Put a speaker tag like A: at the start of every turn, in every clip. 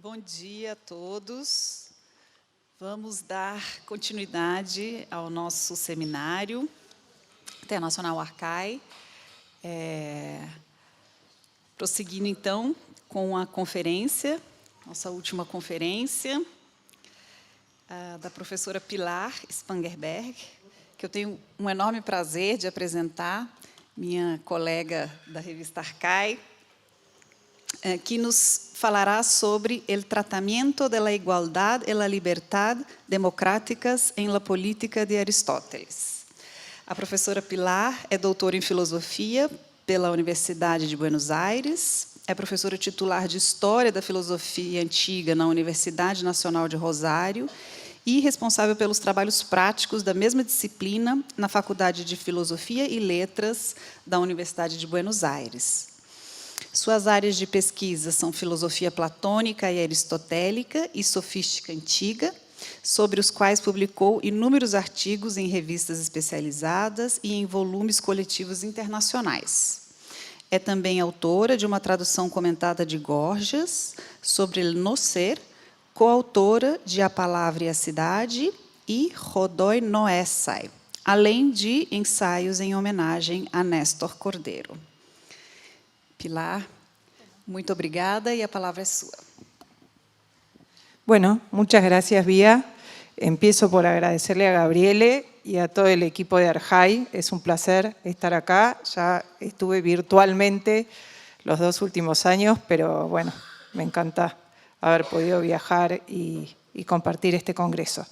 A: Bom dia a todos. Vamos dar continuidade ao nosso seminário Internacional Arcai. Prosseguindo, então, com a conferência, nossa última conferência, da professora Pilar Spangenberg, que eu tenho um enorme prazer de apresentar, minha colega da revista Arcai, que nos falará sobre o tratamento da igualdade e la libertad democráticas em la política de Aristóteles. A professora Pilar é doutora em filosofia pela Universidade de Buenos Aires, é professora titular de História da Filosofia Antiga na Universidade Nacional de Rosário e responsável pelos trabalhos práticos da mesma disciplina na Faculdade de Filosofia e Letras da Universidade de Buenos Aires. Suas áreas de pesquisa são filosofia platônica e aristotélica e sofística antiga, sobre os quais publicou inúmeros artigos em revistas especializadas e em volumes coletivos internacionais. É também autora de uma tradução comentada de Gorgias sobre el no ser, coautora de A Palavra e a Cidade e Rodói Noessai, além de ensaios em homenagem a Néstor Cordeiro. Pilar, muito obrigada y la palabra es suya.
B: Bueno, muchas gracias, Vía. Empiezo por agradecerle a Gabriele y a todo el equipo de Arcai. Es un placer estar acá. Ya estuve virtualmente los 2 últimos años, pero bueno, me encanta haber podido viajar y compartir este congreso.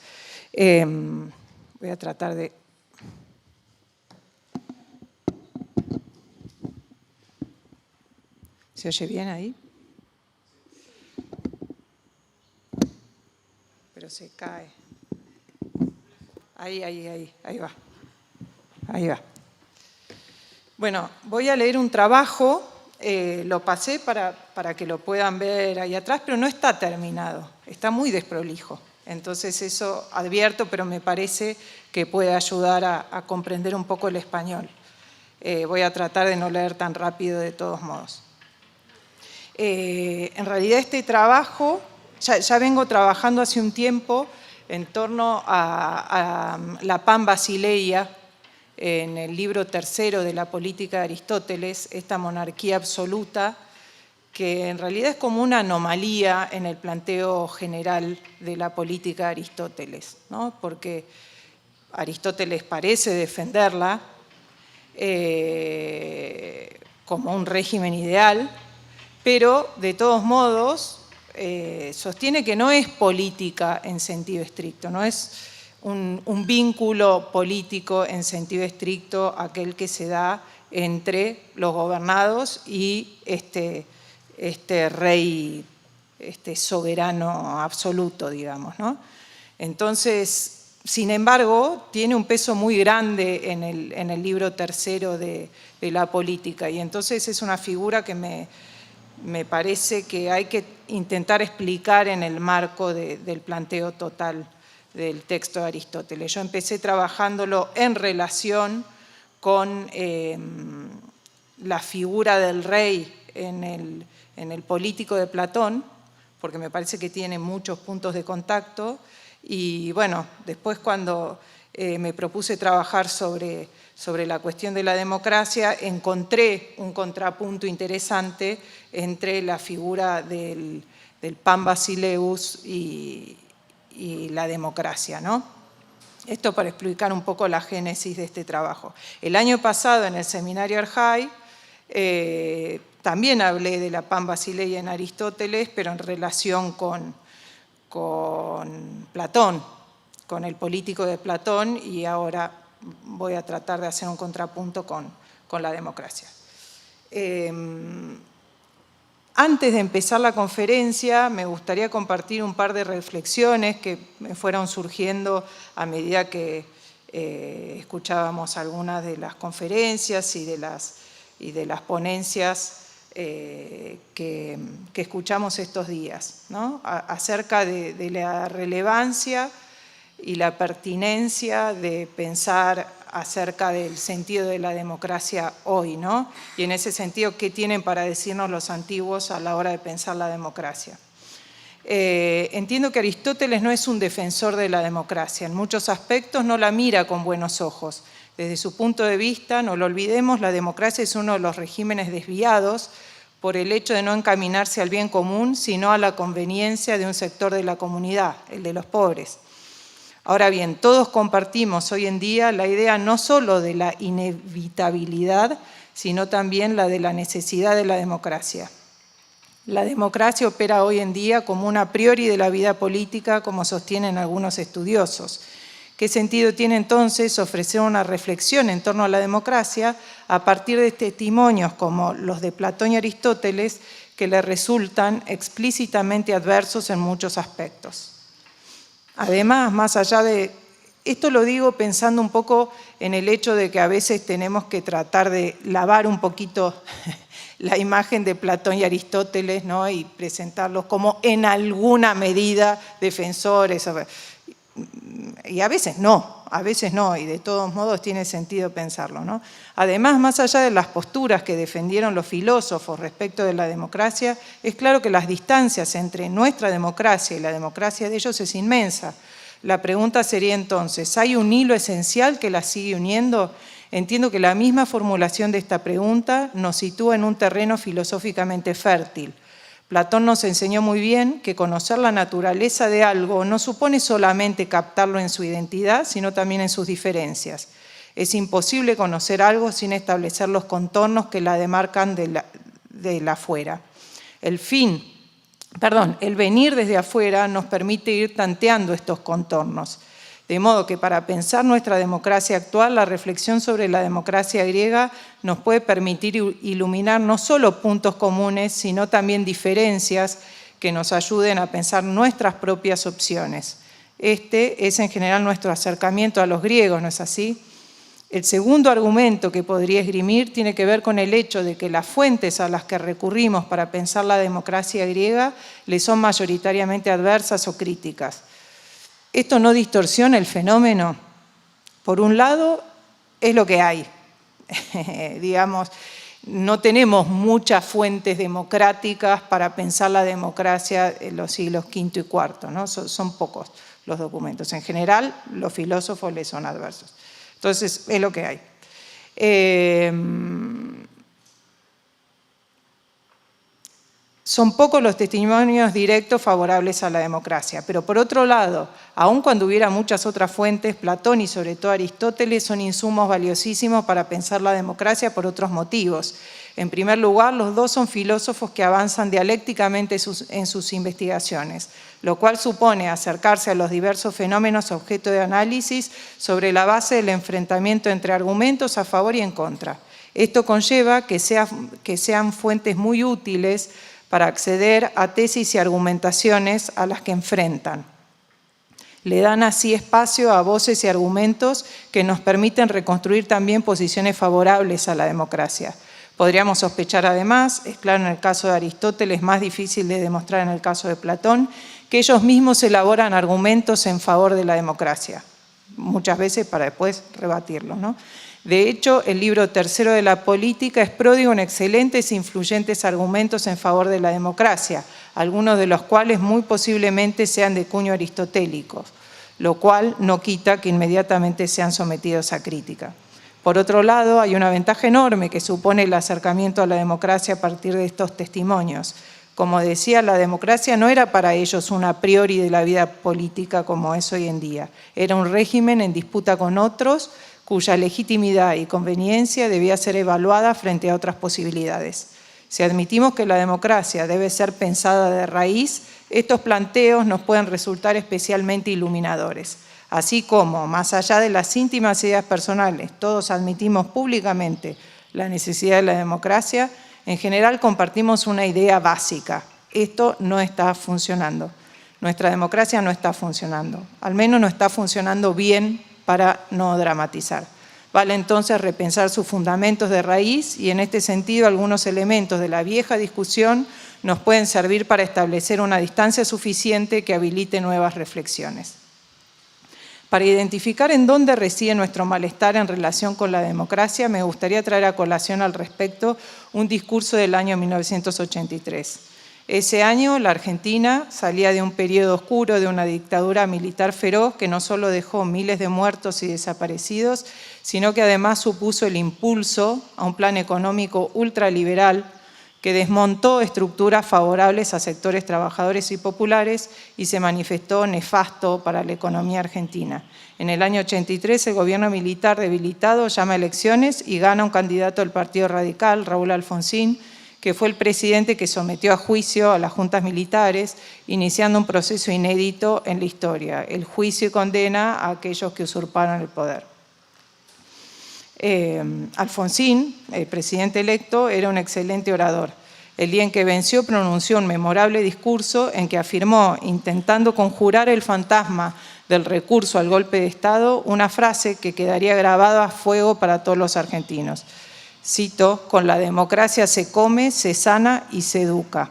B: Voy a tratar de... ¿Se oye bien ahí? Pero se cae. Ahí va. Ahí va. Bueno, voy a leer un trabajo, lo pasé para que lo puedan ver ahí atrás, pero no está terminado, está muy desprolijo. Entonces eso advierto, pero me parece que puede ayudar a comprender un poco el español. Voy a tratar de no leer tan rápido de todos modos. En realidad este trabajo, ya vengo trabajando hace un tiempo en torno a la Pan Basileia, en el libro tercero de la política de Aristóteles, esta monarquía absoluta, que en realidad es como una anomalía en el planteo general de la política de Aristóteles, ¿no? Porque Aristóteles parece defenderla como un régimen ideal, pero de todos modos sostiene que no es política en sentido estricto, no es un vínculo político en sentido estricto aquel que se da entre los gobernados y este rey, soberano absoluto, digamos, ¿no? Entonces, sin embargo, tiene un peso muy grande en el libro tercero de la política, y entonces es una figura que me parece que hay que intentar explicar en el marco del planteo total del texto de Aristóteles. Yo empecé trabajándolo en relación con la figura del rey en el político de Platón, porque me parece que tiene muchos puntos de contacto, y bueno, después cuando me propuse trabajar sobre la cuestión de la democracia, encontré un contrapunto interesante entre la figura del Pan Basileus y la democracia, ¿no? Esto para explicar un poco la génesis de este trabajo. El año pasado, en el seminario Arcai, también hablé de la Pan Basileia en Aristóteles, pero en relación con Platón, con el político de Platón, y ahora voy a tratar de hacer un contrapunto con la democracia. Antes de empezar la conferencia, me gustaría compartir un par de reflexiones que me fueron surgiendo a medida que escuchábamos algunas de las conferencias y de las ponencias que escuchamos estos días, ¿no? Acerca de la relevancia y la pertinencia de pensar acerca del sentido de la democracia hoy, ¿no? Y en ese sentido, ¿qué tienen para decirnos los antiguos a la hora de pensar la democracia? entiendo que Aristóteles no es un defensor de la democracia. En muchos aspectos no la mira con buenos ojos. Desde su punto de vista, no lo olvidemos, la democracia es uno de los regímenes desviados por el hecho de no encaminarse al bien común, sino a la conveniencia de un sector de la comunidad, el de los pobres. Ahora bien, todos compartimos hoy en día la idea no solo de la inevitabilidad, sino también la de la necesidad de la democracia. La democracia opera hoy en día como un a priori de la vida política, como sostienen algunos estudiosos. ¿Qué sentido tiene entonces ofrecer una reflexión en torno a la democracia a partir de testimonios como los de Platón y Aristóteles que le resultan explícitamente adversos en muchos aspectos? Además, más allá de... Esto lo digo pensando un poco en el hecho de que a veces tenemos que tratar de lavar un poquito la imagen de Platón y Aristóteles, ¿no? Y presentarlos como en alguna medida defensores. Y a veces no, y de todos modos tiene sentido pensarlo, ¿no? Además, más allá de las posturas que defendieron los filósofos respecto de la democracia, es claro que las distancias entre nuestra democracia y la democracia de ellos es inmensa. La pregunta sería entonces, ¿hay un hilo esencial que las sigue uniendo? Entiendo que la misma formulación de esta pregunta nos sitúa en un terreno filosóficamente fértil. Platón nos enseñó muy bien que conocer la naturaleza de algo no supone solamente captarlo en su identidad, sino también en sus diferencias. Es imposible conocer algo sin establecer los contornos que la demarcan de la afuera. El venir desde afuera nos permite ir tanteando estos contornos. De modo que para pensar nuestra democracia actual, la reflexión sobre la democracia griega nos puede permitir iluminar no solo puntos comunes, sino también diferencias que nos ayuden a pensar nuestras propias opciones. Este es en general nuestro acercamiento a los griegos, ¿no es así? El segundo argumento que podría esgrimir tiene que ver con el hecho de que las fuentes a las que recurrimos para pensar la democracia griega le son mayoritariamente adversas o críticas. Esto no distorsiona el fenómeno. Por un lado, es lo que hay. Digamos, no tenemos muchas fuentes democráticas para pensar la democracia en los siglos V y IV, ¿no? Son pocos los documentos. En general, los filósofos les son adversos. Entonces, es lo que hay. Son pocos los testimonios directos favorables a la democracia, pero por otro lado, aun cuando hubiera muchas otras fuentes, Platón y sobre todo Aristóteles son insumos valiosísimos para pensar la democracia por otros motivos. En primer lugar, los dos son filósofos que avanzan dialécticamente en sus investigaciones, lo cual supone acercarse a los diversos fenómenos objeto de análisis sobre la base del enfrentamiento entre argumentos a favor y en contra. Esto conlleva que sean fuentes muy útiles para acceder a tesis y argumentaciones a las que enfrentan. Le dan así espacio a voces y argumentos que nos permiten reconstruir también posiciones favorables a la democracia. Podríamos sospechar además, es claro en el caso de Aristóteles, más difícil de demostrar en el caso de Platón, que ellos mismos elaboran argumentos en favor de la democracia, muchas veces para después rebatirlos, ¿no? De hecho, el libro tercero de la política es pródigo en excelentes e influyentes argumentos en favor de la democracia, algunos de los cuales muy posiblemente sean de cuño aristotélico, lo cual no quita que inmediatamente sean sometidos a crítica. Por otro lado, hay una ventaja enorme que supone el acercamiento a la democracia a partir de estos testimonios. Como decía, la democracia no era para ellos un a priori de la vida política como es hoy en día. Era un régimen en disputa con otros, cuya legitimidad y conveniencia debía ser evaluada frente a otras posibilidades. Si admitimos que la democracia debe ser pensada de raíz, estos planteos nos pueden resultar especialmente iluminadores. Así como, más allá de las íntimas ideas personales, todos admitimos públicamente la necesidad de la democracia, en general compartimos una idea básica. Esto no está funcionando. Nuestra democracia no está funcionando. Al menos no está funcionando bien para no dramatizar. Vale entonces repensar sus fundamentos de raíz y en este sentido algunos elementos de la vieja discusión nos pueden servir para establecer una distancia suficiente que habilite nuevas reflexiones. Para identificar en dónde reside nuestro malestar en relación con la democracia, me gustaría traer a colación al respecto un discurso del año 1983. Ese año la Argentina salía de un periodo oscuro, de una dictadura militar feroz que no solo dejó miles de muertos y desaparecidos, sino que además supuso el impulso a un plan económico ultraliberal que desmontó estructuras favorables a sectores trabajadores y populares y se manifestó nefasto para la economía argentina. En el año 83 el gobierno militar debilitado llama a elecciones y gana un candidato del Partido Radical, Raúl Alfonsín, que fue el presidente que sometió a juicio a las juntas militares, iniciando un proceso inédito en la historia, el juicio y condena a aquellos que usurparon el poder. Alfonsín, el presidente electo, era un excelente orador. El día en que venció pronunció un memorable discurso en que afirmó, intentando conjurar el fantasma del recurso al golpe de Estado, una frase que quedaría grabada a fuego para todos los argentinos. Cito, con la democracia se come, se sana y se educa.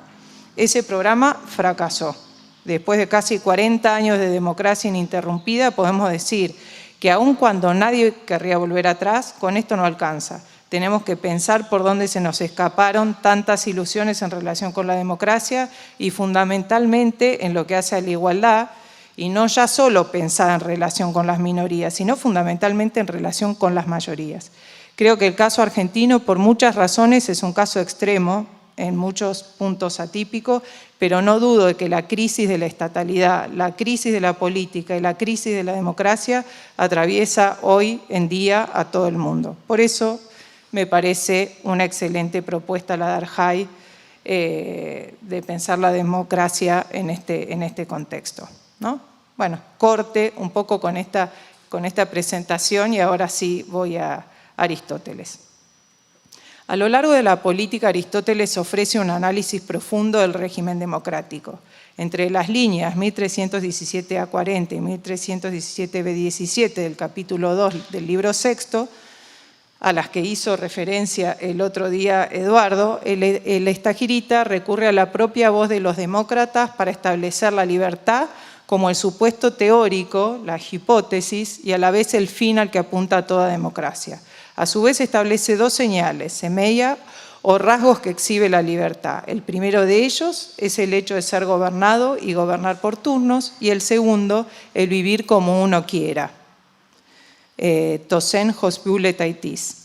B: Ese programa fracasó. Después de casi 40 años de democracia ininterrumpida, podemos decir que aun cuando nadie querría volver atrás, con esto no alcanza. Tenemos que pensar por dónde se nos escaparon tantas ilusiones en relación con la democracia y fundamentalmente en lo que hace a la igualdad, y no ya solo pensar en relación con las minorías, sino fundamentalmente en relación con las mayorías. Creo que el caso argentino, por muchas razones, es un caso extremo, en muchos puntos atípico, pero no dudo de que la crisis de la estatalidad, la crisis de la política y la crisis de la democracia atraviesa hoy en día a todo el mundo. Por eso me parece una excelente propuesta la de Arjay de pensar la democracia en este contexto, ¿no? Bueno, corte un poco con esta presentación y ahora sí voy a Aristóteles. A lo largo de la política, Aristóteles ofrece un análisis profundo del régimen democrático. Entre las líneas 1317a40 y 1317b17 del capítulo 2 del libro sexto, a las que hizo referencia el otro día Eduardo, el estagirita recurre a la propia voz de los demócratas para establecer la libertad como el supuesto teórico, la hipótesis, y a la vez el fin al que apunta toda democracia. A su vez establece dos señales, semeia o rasgos que exhibe la libertad. El primero de ellos es el hecho de ser gobernado y gobernar por turnos, y el segundo, el vivir como uno quiera. Tosen hosbule taitis.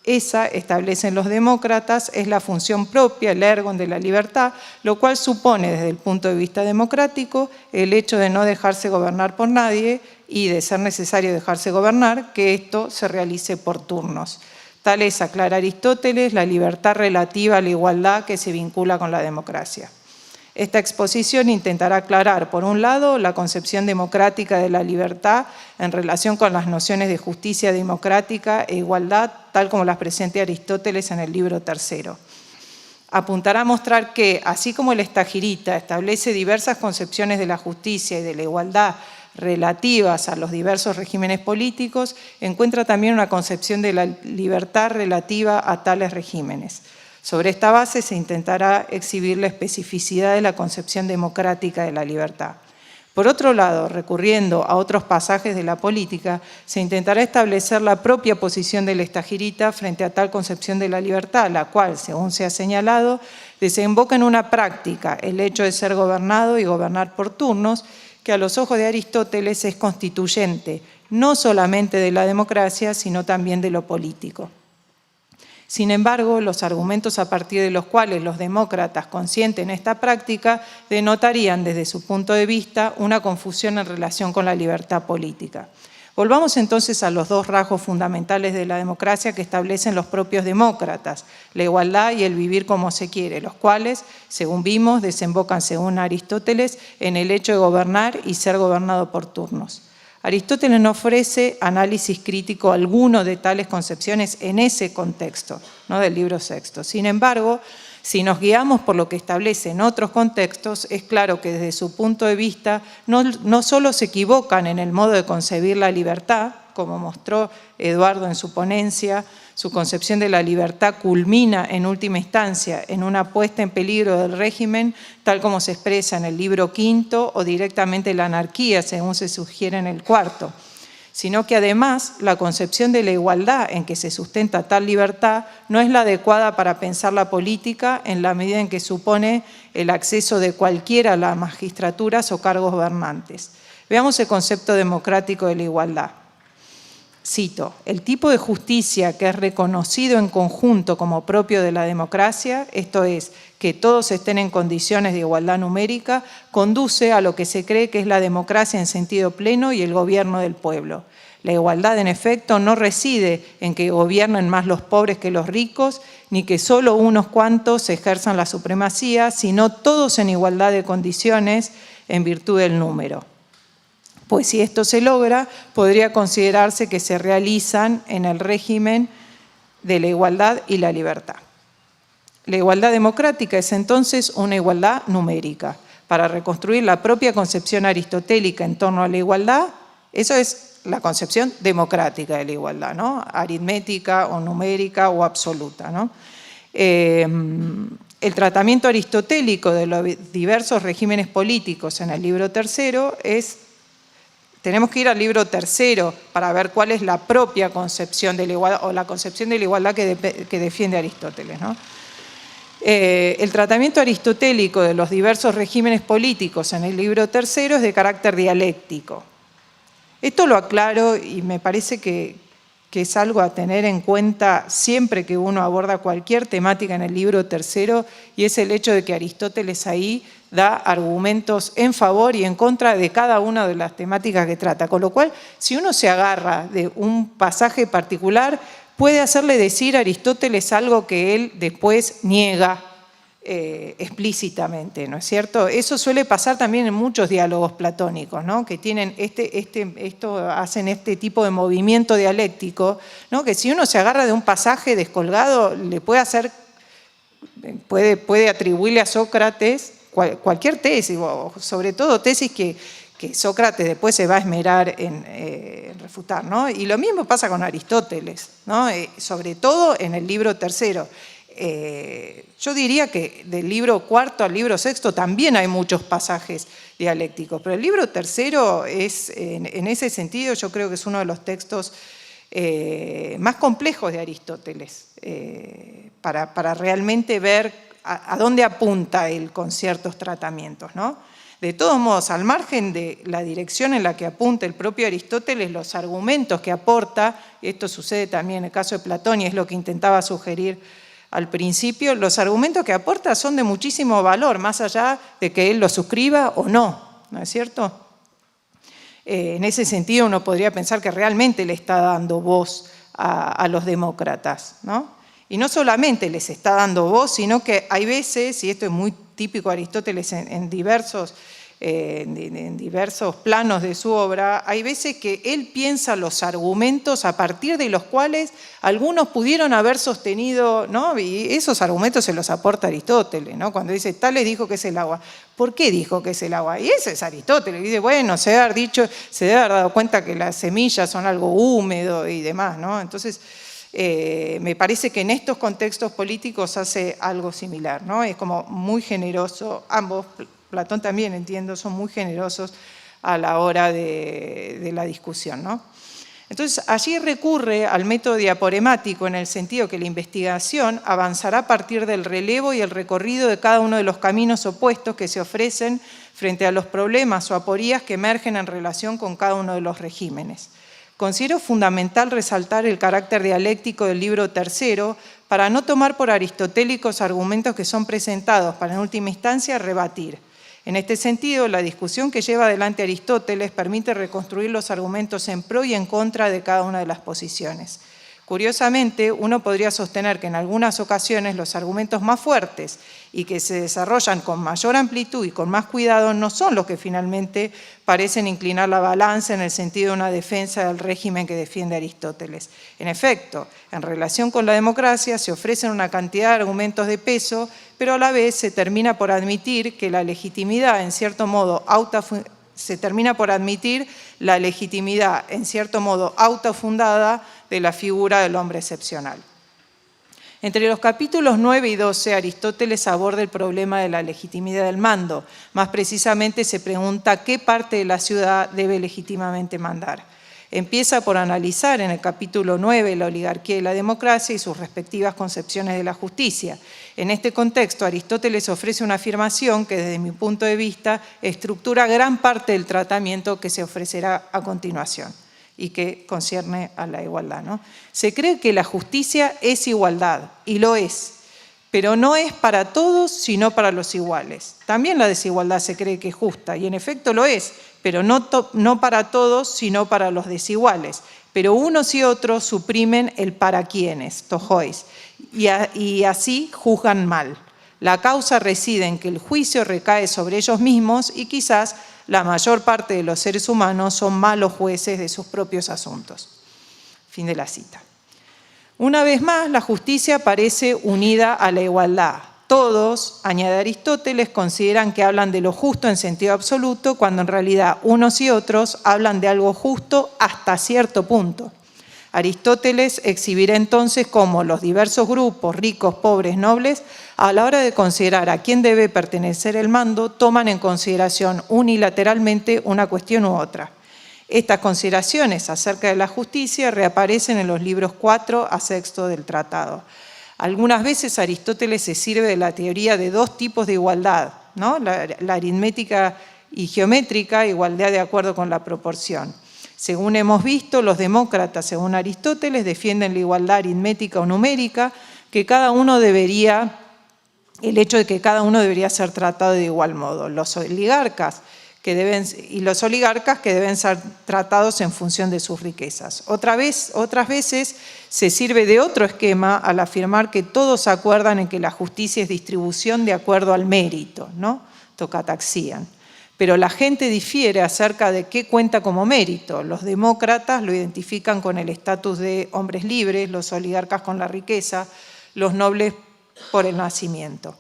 B: Esa, establecen los demócratas, es la función propia, el ergon de la libertad, lo cual supone desde el punto de vista democrático el hecho de no dejarse gobernar por nadie y de ser necesario dejarse gobernar, que esto se realice por turnos. Tal es, aclara Aristóteles, la libertad relativa a la igualdad que se vincula con la democracia. Esta exposición intentará aclarar, por un lado, la concepción democrática de la libertad en relación con las nociones de justicia democrática e igualdad, tal como las presenta Aristóteles en el libro tercero. Apuntará a mostrar que, así como el estagirita establece diversas concepciones de la justicia y de la igualdad relativas a los diversos regímenes políticos, encuentra también una concepción de la libertad relativa a tales regímenes. Sobre esta base se intentará exhibir la especificidad de la concepción democrática de la libertad. Por otro lado, recurriendo a otros pasajes de la política, se intentará establecer la propia posición del estagirita frente a tal concepción de la libertad, la cual, según se ha señalado, desemboca en una práctica, el hecho de ser gobernado y gobernar por turnos, que a los ojos de Aristóteles es constituyente, no solamente de la democracia, sino también de lo político. Sin embargo, los argumentos a partir de los cuales los demócratas consienten esta práctica denotarían desde su punto de vista una confusión en relación con la libertad política. Volvamos entonces a los dos rasgos fundamentales de la democracia que establecen los propios demócratas, la igualdad y el vivir como se quiere, los cuales, según vimos, desembocan, según Aristóteles, en el hecho de gobernar y ser gobernado por turnos. Aristóteles no ofrece análisis crítico alguno de tales concepciones en ese contexto, ¿no?, del libro sexto. Sin embargo, si nos guiamos por lo que establece en otros contextos, es claro que desde su punto de vista no solo se equivocan en el modo de concebir la libertad, como mostró Eduardo en su ponencia, su concepción de la libertad culmina en última instancia en una puesta en peligro del régimen, tal como se expresa en el libro quinto, o directamente la anarquía, según se sugiere en el cuarto, sino que además la concepción de la igualdad en que se sustenta tal libertad no es la adecuada para pensar la política en la medida en que supone el acceso de cualquiera a las magistraturas o cargos gobernantes. Veamos el concepto democrático de la igualdad. Cito, el tipo de justicia que es reconocido en conjunto como propio de la democracia, esto es, que todos estén en condiciones de igualdad numérica, conduce a lo que se cree que es la democracia en sentido pleno y el gobierno del pueblo. La igualdad, en efecto, no reside en que gobiernen más los pobres que los ricos, ni que solo unos cuantos ejerzan la supremacía, sino todos en igualdad de condiciones en virtud del número. Pues si esto se logra, podría considerarse que se realizan en el régimen de la igualdad y la libertad. La igualdad democrática es entonces una igualdad numérica. Para reconstruir la propia concepción aristotélica en torno a la igualdad, eso es la concepción democrática de la igualdad, ¿no? Aritmética o numérica o absoluta, ¿no? El tratamiento aristotélico de los diversos regímenes políticos en el libro tercero es... Tenemos que ir al libro tercero para ver cuál es la propia concepción de la igualdad o la concepción de la igualdad que defiende Aristóteles, ¿no? El tratamiento aristotélico de los diversos regímenes políticos en el libro tercero es de carácter dialéctico. Esto lo aclaro y me parece que es algo a tener en cuenta siempre que uno aborda cualquier temática en el libro tercero, y es el hecho de que Aristóteles ahí da argumentos en favor y en contra de cada una de las temáticas que trata. Con lo cual, si uno se agarra de un pasaje particular, puede hacerle decir a Aristóteles algo que él después niega explícitamente, ¿no es cierto? Eso suele pasar también en muchos diálogos platónicos, ¿no? Que tienen hacen este tipo de movimiento dialéctico, ¿no? Que si uno se agarra de un pasaje descolgado, le puede atribuirle a Sócrates cualquier tesis, o sobre todo tesis que Sócrates después se va a esmerar en refutar, ¿no? Y lo mismo pasa con Aristóteles, ¿no? Sobre todo en el libro tercero. Yo diría que del libro cuarto al libro sexto también hay muchos pasajes dialécticos, pero el libro tercero es, en ese sentido, yo creo que es uno de los textos más complejos de Aristóteles, para realmente ver a dónde apunta él con ciertos tratamientos, ¿no? De todos modos, al margen de la dirección en la que apunta el propio Aristóteles, los argumentos que aporta, esto sucede también en el caso de Platón y es lo que intentaba sugerir al principio, los argumentos que aporta son de muchísimo valor, más allá de que él lo suscriba o no, ¿no es cierto? En ese sentido uno podría pensar que realmente le está dando voz a los demócratas, ¿no? Y no solamente les está dando voz, sino que hay veces, y esto es muy típico de Aristóteles en diversos planos de su obra, hay veces que él piensa los argumentos a partir de los cuales algunos pudieron haber sostenido, ¿no? Y esos argumentos se los aporta Aristóteles, ¿no? Cuando dice, tal les dijo que es el agua. ¿Por qué dijo que es el agua? Y ese es Aristóteles. Y dice, bueno, se debe haber dado cuenta que las semillas son algo húmedo y demás, ¿no? Entonces, me parece que en estos contextos políticos hace algo similar, ¿no? Es como muy generoso, ambos, Platón también, entiendo, son muy generosos a la hora de la discusión, ¿no? Entonces, allí recurre al método diaporemático en el sentido que la investigación avanzará a partir del relevo y el recorrido de cada uno de los caminos opuestos que se ofrecen frente a los problemas o aporías que emergen en relación con cada uno de los regímenes. Considero fundamental resaltar el carácter dialéctico del libro tercero para no tomar por aristotélicos argumentos que son presentados para en última instancia rebatir. En este sentido, la discusión que lleva adelante Aristóteles permite reconstruir los argumentos en pro y en contra de cada una de las posiciones. Curiosamente, uno podría sostener que en algunas ocasiones los argumentos más fuertes y que se desarrollan con mayor amplitud y con más cuidado no son los que finalmente parecen inclinar la balanza en el sentido de una defensa del régimen que defiende Aristóteles. En efecto, en relación con la democracia se ofrecen una cantidad de argumentos de peso, pero a la vez se termina por admitir que la legitimidad, en cierto modo, autofundada de la figura del hombre excepcional. Entre los capítulos 9 y 12, Aristóteles aborda el problema de la legitimidad del mando. Más precisamente se pregunta qué parte de la ciudad debe legítimamente mandar. Empieza por analizar en el capítulo 9 la oligarquía y la democracia y sus respectivas concepciones de la justicia. En este contexto, Aristóteles ofrece una afirmación que, desde mi punto de vista, estructura gran parte del tratamiento que se ofrecerá a continuación y que concierne a la igualdad, ¿no? Se cree que la justicia es igualdad, y lo es, pero no es para todos, sino para los iguales. También la desigualdad se cree que es justa, y en efecto lo es, pero no para todos, sino para los desiguales. Pero unos y otros suprimen el para quienes, tojois, y así juzgan mal. La causa reside en que el juicio recae sobre ellos mismos y quizás la mayor parte de los seres humanos son malos jueces de sus propios asuntos. Fin de la cita. Una vez más, la justicia parece unida a la igualdad. Todos, añade Aristóteles, consideran que hablan de lo justo en sentido absoluto, cuando en realidad unos y otros hablan de algo justo hasta cierto punto. Aristóteles exhibirá entonces cómo los diversos grupos, ricos, pobres, nobles, a la hora de considerar a quién debe pertenecer el mando, toman en consideración unilateralmente una cuestión u otra. Estas consideraciones acerca de la justicia reaparecen en los libros 4 a 6 del tratado. Algunas veces Aristóteles se sirve de la teoría de dos tipos de igualdad, ¿no? La aritmética y geométrica, igualdad de acuerdo con la proporción. Según hemos visto, los demócratas, según Aristóteles, defienden la igualdad aritmética o numérica, el hecho de que cada uno debería ser tratado de igual modo. Los oligarcas que deben ser tratados en función de sus riquezas. Otras veces se sirve de otro esquema al afirmar que todos acuerdan en que la justicia es distribución de acuerdo al mérito, ¿no? Tocataxian. Pero la gente difiere acerca de qué cuenta como mérito. Los demócratas lo identifican con el estatus de hombres libres, los oligarcas con la riqueza, los nobles por el nacimiento.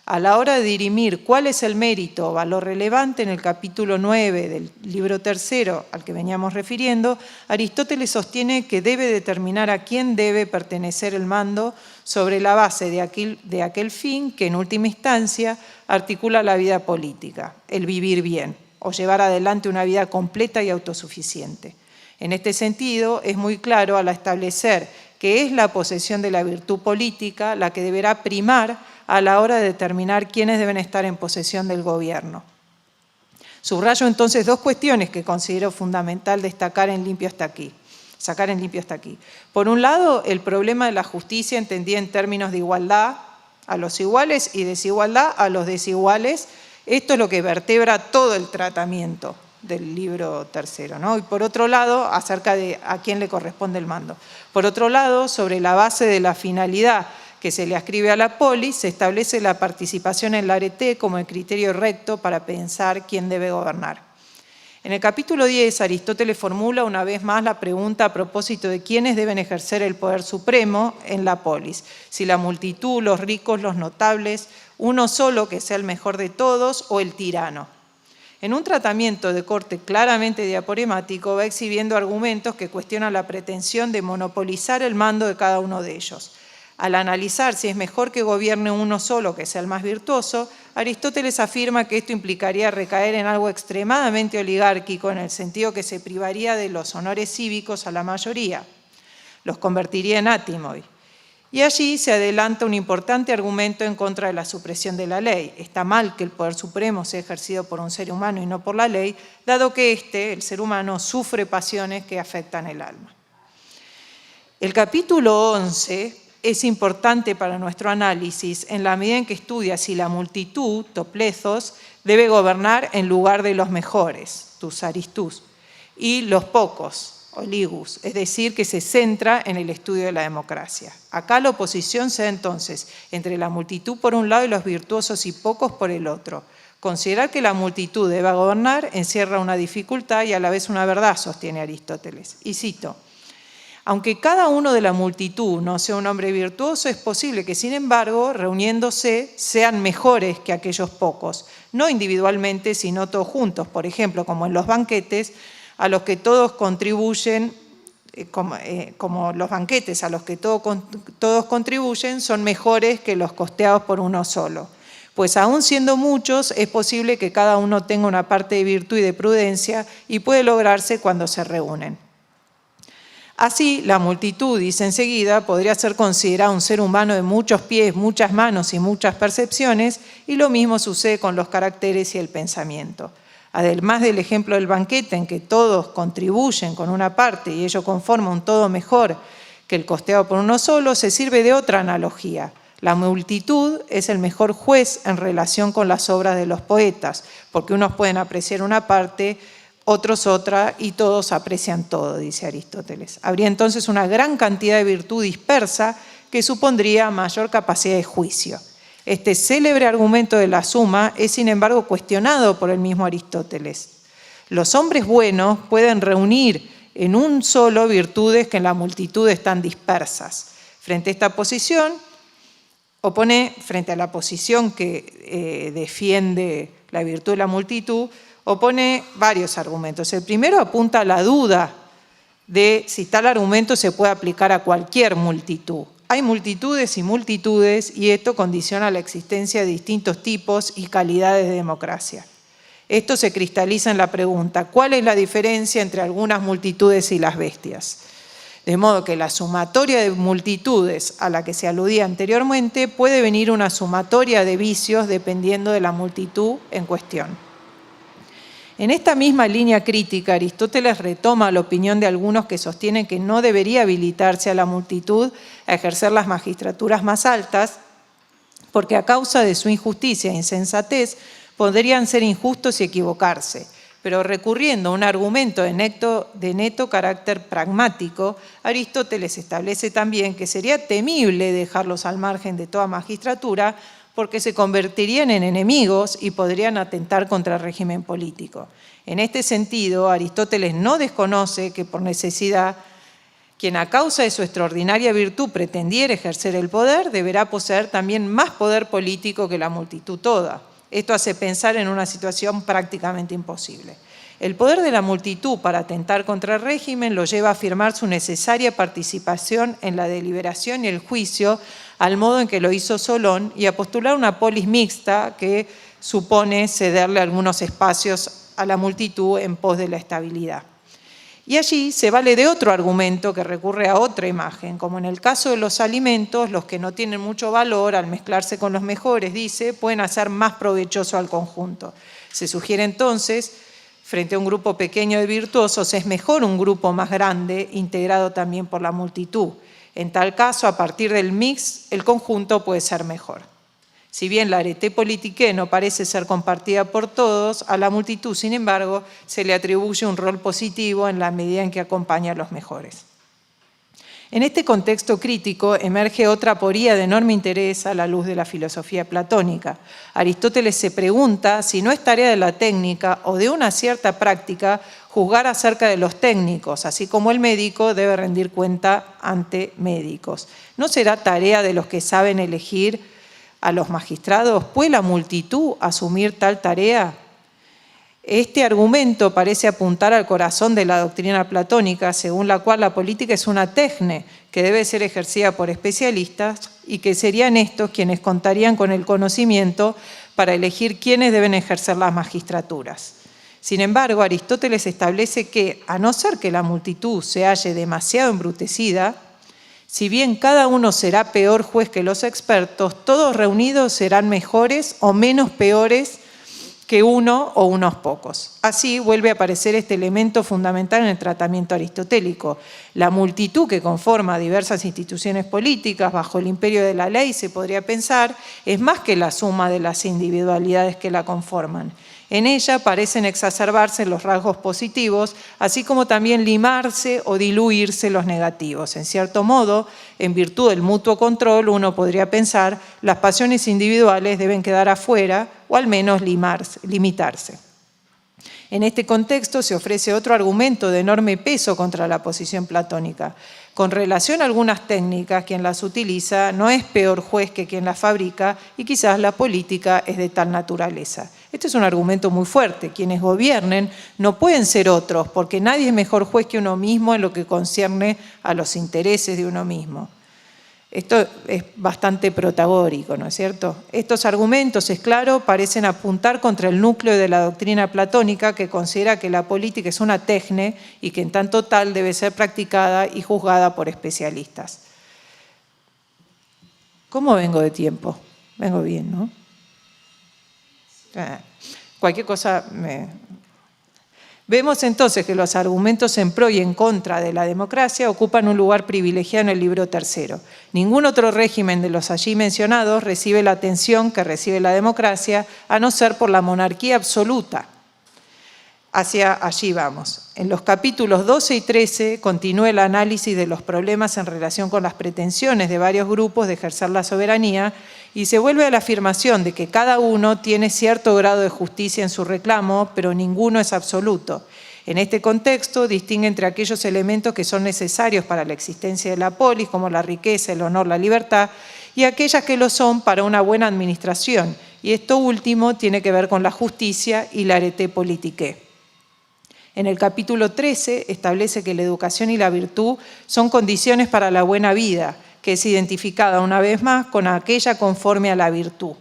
B: A la hora de dirimir cuál es el mérito o valor relevante, en el capítulo 9 del libro 3 al que veníamos refiriendo, Aristóteles sostiene que debe determinar a quién debe pertenecer el mando sobre la base de aquel fin que en última instancia articula la vida política, el vivir bien o llevar adelante una vida completa y autosuficiente. En este sentido, es muy claro al establecer que es la posesión de la virtud política la que deberá primar a la hora de determinar quiénes deben estar en posesión del gobierno. Subrayo entonces dos cuestiones que considero fundamental sacar en limpio hasta aquí. Por un lado, el problema de la justicia entendida en términos de igualdad a los iguales y desigualdad a los desiguales. Esto es lo que vertebra todo el tratamiento del libro 3, ¿no? Y por otro lado, acerca de a quién le corresponde el mando. Por otro lado, sobre la base de la finalidad que se le ascribe a la polis, se establece la participación en la arete como el criterio recto para pensar quién debe gobernar. En el capítulo 10, Aristóteles formula una vez más la pregunta a propósito de quiénes deben ejercer el poder supremo en la polis. Si la multitud, los ricos, los notables, uno solo que sea el mejor de todos o el tirano. En un tratamiento de corte claramente diaporemático va exhibiendo argumentos que cuestionan la pretensión de monopolizar el mando de cada uno de ellos. Al analizar si es mejor que gobierne uno solo, que sea el más virtuoso, Aristóteles afirma que esto implicaría recaer en algo extremadamente oligárquico, en el sentido que se privaría de los honores cívicos a la mayoría, los convertiría en átimoi. Y allí se adelanta un importante argumento en contra de la supresión de la ley. Está mal que el poder supremo sea ejercido por un ser humano y no por la ley, dado que el ser humano, sufre pasiones que afectan el alma. El capítulo 11 es importante para nuestro análisis en la medida en que estudia si la multitud, toplezos, debe gobernar en lugar de los mejores, tus aristus, y los pocos, oligus, es decir, que se centra en el estudio de la democracia. Acá la oposición se da entonces entre la multitud por un lado y los virtuosos y pocos por el otro. Considerar que la multitud deba gobernar encierra una dificultad y a la vez una verdad, sostiene Aristóteles. Y cito: aunque cada uno de la multitud no sea un hombre virtuoso, es posible que, sin embargo, reuniéndose, sean mejores que aquellos pocos, no individualmente, sino todos juntos. Por ejemplo, como en los banquetes, a los que todos contribuyen, como los banquetes a los que todos contribuyen, son mejores que los costeados por uno solo. Pues aún siendo muchos, es posible que cada uno tenga una parte de virtud y de prudencia, y puede lograrse cuando se reúnen. Así, la multitud, dice enseguida, podría ser considerada un ser humano de muchos pies, muchas manos y muchas percepciones, y lo mismo sucede con los caracteres y el pensamiento. Además del ejemplo del banquete, en que todos contribuyen con una parte y ello conforma un todo mejor que el costeado por uno solo, se sirve de otra analogía. La multitud es el mejor juez en relación con las obras de los poetas, porque unos pueden apreciar una parte, otros otra, y todos aprecian todo, dice Aristóteles. Habría entonces una gran cantidad de virtud dispersa que supondría mayor capacidad de juicio. Este célebre argumento de la suma es, sin embargo, cuestionado por el mismo Aristóteles. Los hombres buenos pueden reunir en un solo virtudes que en la multitud están dispersas. Frente a esta posición, frente a la posición que defiende la virtud de la multitud, opone varios argumentos. El primero apunta a la duda de si tal argumento se puede aplicar a cualquier multitud. Hay multitudes y esto condiciona la existencia de distintos tipos y calidades de democracia. Esto se cristaliza en la pregunta: ¿cuál es la diferencia entre algunas multitudes y las bestias? De modo que la sumatoria de multitudes a la que se aludía anteriormente puede venir una sumatoria de vicios dependiendo de la multitud en cuestión. En esta misma línea crítica, Aristóteles retoma la opinión de algunos que sostienen que no debería habilitarse a la multitud a ejercer las magistraturas más altas, porque a causa de su injusticia e insensatez podrían ser injustos y equivocarse. Pero recurriendo a un argumento de neto carácter pragmático, Aristóteles establece también que sería temible dejarlos al margen de toda magistratura, porque se convertirían en enemigos y podrían atentar contra el régimen político. En este sentido, Aristóteles no desconoce que por necesidad, quien a causa de su extraordinaria virtud pretendiera ejercer el poder, deberá poseer también más poder político que la multitud toda. Esto hace pensar en una situación prácticamente imposible. El poder de la multitud para atentar contra el régimen lo lleva a afirmar su necesaria participación en la deliberación y el juicio, al modo en que lo hizo Solón, y a postular una polis mixta que supone cederle algunos espacios a la multitud en pos de la estabilidad. Y allí se vale de otro argumento que recurre a otra imagen, como en el caso de los alimentos, los que no tienen mucho valor al mezclarse con los mejores, dice, pueden hacer más provechoso al conjunto. Se sugiere entonces, frente a un grupo pequeño de virtuosos, es mejor un grupo más grande, integrado también por la multitud. En tal caso, a partir del mix, el conjunto puede ser mejor. Si bien la arete politiqué no parece ser compartida por todos, a la multitud, sin embargo, se le atribuye un rol positivo en la medida en que acompaña a los mejores. En este contexto crítico emerge otra aporía de enorme interés a la luz de la filosofía platónica. Aristóteles se pregunta si no es tarea de la técnica o de una cierta práctica juzgar acerca de los técnicos, así como el médico debe rendir cuenta ante médicos. ¿No será tarea de los que saben elegir a los magistrados? ¿Puede la multitud asumir tal tarea? Este argumento parece apuntar al corazón de la doctrina platónica, según la cual la política es una techne que debe ser ejercida por especialistas y que serían estos quienes contarían con el conocimiento para elegir quiénes deben ejercer las magistraturas. Sin embargo, Aristóteles establece que, a no ser que la multitud se halle demasiado embrutecida, si bien cada uno será peor juez que los expertos, todos reunidos serán mejores o menos peores que uno o unos pocos. Así vuelve a aparecer este elemento fundamental en el tratamiento aristotélico. La multitud que conforma diversas instituciones políticas bajo el imperio de la ley, se podría pensar, es más que la suma de las individualidades que la conforman. En ella parecen exacerbarse los rasgos positivos, así como también limarse o diluirse los negativos. En cierto modo, en virtud del mutuo control, uno podría pensar, las pasiones individuales deben quedar afuera o al menos limitarse. En este contexto se ofrece otro argumento de enorme peso contra la posición platónica. Con relación a algunas técnicas, quien las utiliza no es peor juez que quien las fabrica y quizás la política es de tal naturaleza. Este es un argumento muy fuerte. Quienes gobiernen no pueden ser otros, porque nadie es mejor juez que uno mismo en lo que concierne a los intereses de uno mismo. Esto es bastante protagónico, ¿no es cierto? Estos argumentos, es claro, parecen apuntar contra el núcleo de la doctrina platónica que considera que la política es una técnica y que en tanto tal debe ser practicada y juzgada por especialistas. ¿Cómo vengo de tiempo? Vengo bien, ¿no? Cualquier cosa me... Vemos entonces que los argumentos en pro y en contra de la democracia ocupan un lugar privilegiado en el libro tercero. Ningún otro régimen de los allí mencionados recibe la atención que recibe la democracia, a no ser por la monarquía absoluta. Hacia allí vamos. En los capítulos 12 y 13 continúa el análisis de los problemas en relación con las pretensiones de varios grupos de ejercer la soberanía y se vuelve a la afirmación de que cada uno tiene cierto grado de justicia en su reclamo, pero ninguno es absoluto. En este contexto distingue entre aquellos elementos que son necesarios para la existencia de la polis, como la riqueza, el honor, la libertad, y aquellas que lo son para una buena administración. Y esto último tiene que ver con la justicia y la arete politique. En el capítulo 13 establece que la educación y la virtud son condiciones para la buena vida, que es identificada una vez más con aquella conforme a la virtud.